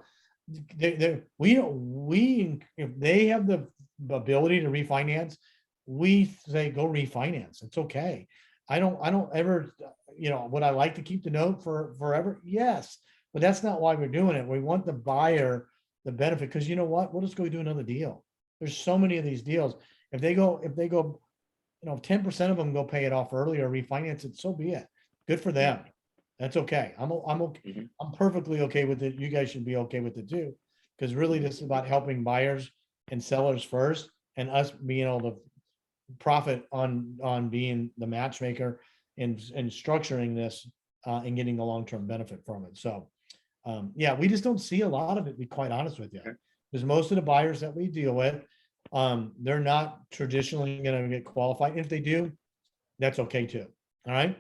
if they have the ability to refinance, we say go refinance. It's okay. I don't ever, would I like to keep the note for forever? Yes, but that's not why we're doing it. We want the buyer the benefit, because you know what? We'll just go do another deal. There's so many of these deals. If they go, 10% of them go pay it off early or refinance it, so be it. Good for them. That's okay. I'm okay. I'm perfectly okay with it. You guys should be okay with it too, because really this is about helping buyers and sellers first, and us being able to profit on being the matchmaker and structuring this and getting the long-term benefit from it. So yeah, we just don't see a lot of it, to be quite honest with you, because most of the buyers that we deal with, they're not traditionally going to get qualified. If they do, that's okay too. All right.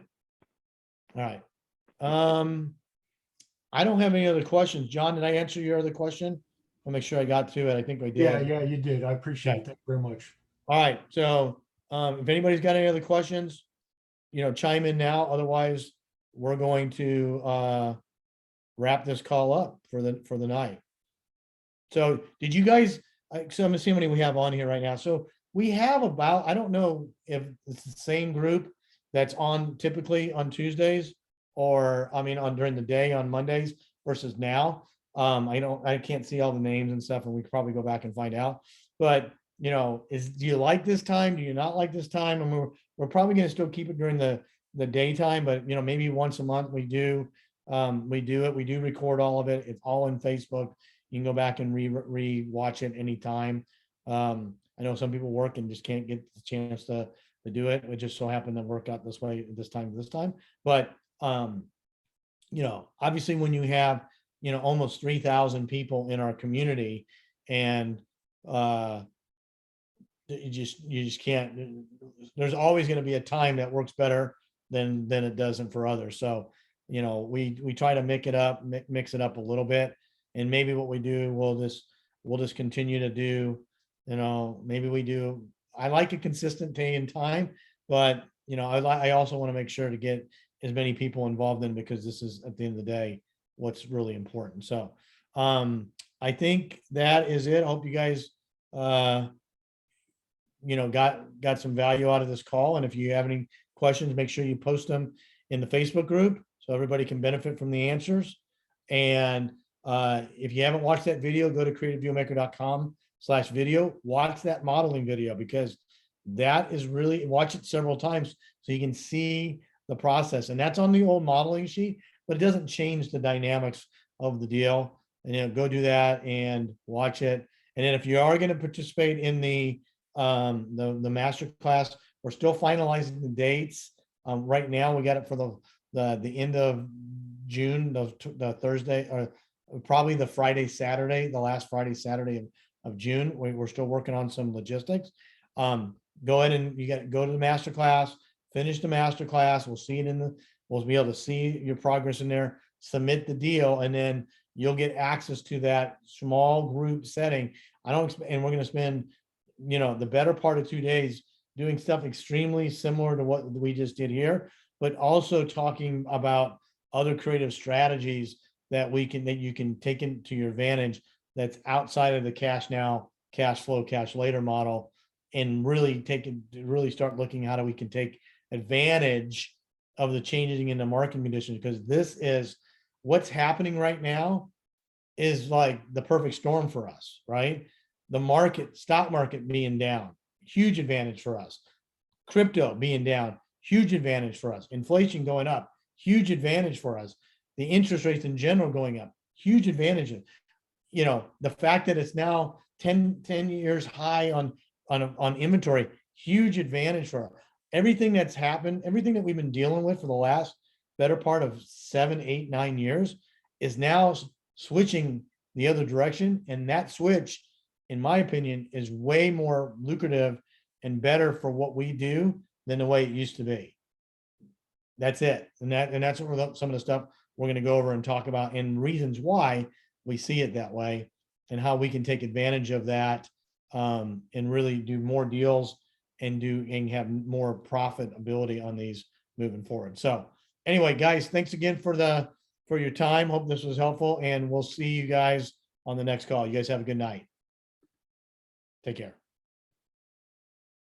I don't have any other questions. John, did I answer your other question? I'll make sure I got to it. I think I did. Yeah, you did. I appreciate it. Thank you very much. All right. So if anybody's got any other questions, chime in now. Otherwise, we're going to wrap this call up for the night. So did you guys, so I'm assuming we have on here right now. So we have about, I don't know if it's the same group that's on typically on Tuesdays, or on during the day on Mondays versus now. I can't see all the names and stuff, and we could probably go back and find out. But do you like this time? Do you not like this time? And we're probably going to still keep it during the daytime, but maybe once a month we do it. We do record all of it. It's all in Facebook. You can go back and re-watch it anytime. I know some people work and just can't get the chance to do it. It just so happened to work out this way this time. But obviously when you have almost 3,000 people in our community, and you just can't, there's always going to be a time that works better than it doesn't for others. So, you know, we try to mix it up a little bit. And maybe what we do, we'll just continue to do, you know, maybe we do, I like a consistent day and time, but you know, I also want to make sure to get as many people involved in, because this is at the end of the day, what's really important. So, I think that is it. I hope you guys, you know, got some value out of this call. And if you have any questions, make sure you post them in the Facebook group so everybody can benefit from the answers. And if you haven't watched that video, go to creativedealmaker.com/video, watch that modeling video, because that is really, watch it several times so you can see the process. And that's on the old modeling sheet, but it doesn't change the dynamics of the deal. And, you know, go do that and watch it. And then if you are going to participate in the master class, we're still finalizing the dates. Right now we got it for the end of June, the Thursday, or probably the Friday, Saturday, the last Friday, Saturday of June. We're still working on some logistics. Go ahead and you got to go to the master class, finish the master class. We'll see it we'll be able to see your progress in there, submit the deal, and then you'll get access to that small group setting. And we're going to spend, you know, the better part of 2 days doing stuff extremely similar to what we just did here, but also talking about other creative strategies that you can take into your advantage that's outside of the cash now, cash flow, cash later model, and really start looking how we can take advantage of the changing in the market conditions, because this is what's happening right now is like the perfect storm for us, right? The stock market being down, huge advantage for us. Crypto being down, huge advantage for us. Inflation going up, huge advantage for us. The interest rates in general going up, huge advantage. You know, the fact that it's now 10 years high on inventory, huge advantage for us. Everything that's happened, everything that we've been dealing with for the last better part of 7, 8, 9 years is now switching the other direction. And that switch, in my opinion, is way more lucrative and better for what we do than the way it used to be. That's it. And that's what some of the stuff we're going to go over and talk about, and reasons why we see it that way, and how we can take advantage of that, and really do more deals and have more profitability on these moving forward. So anyway, guys, thanks again for your time. Hope this was helpful, and we'll see you guys on the next call. You guys have a good night. Take care.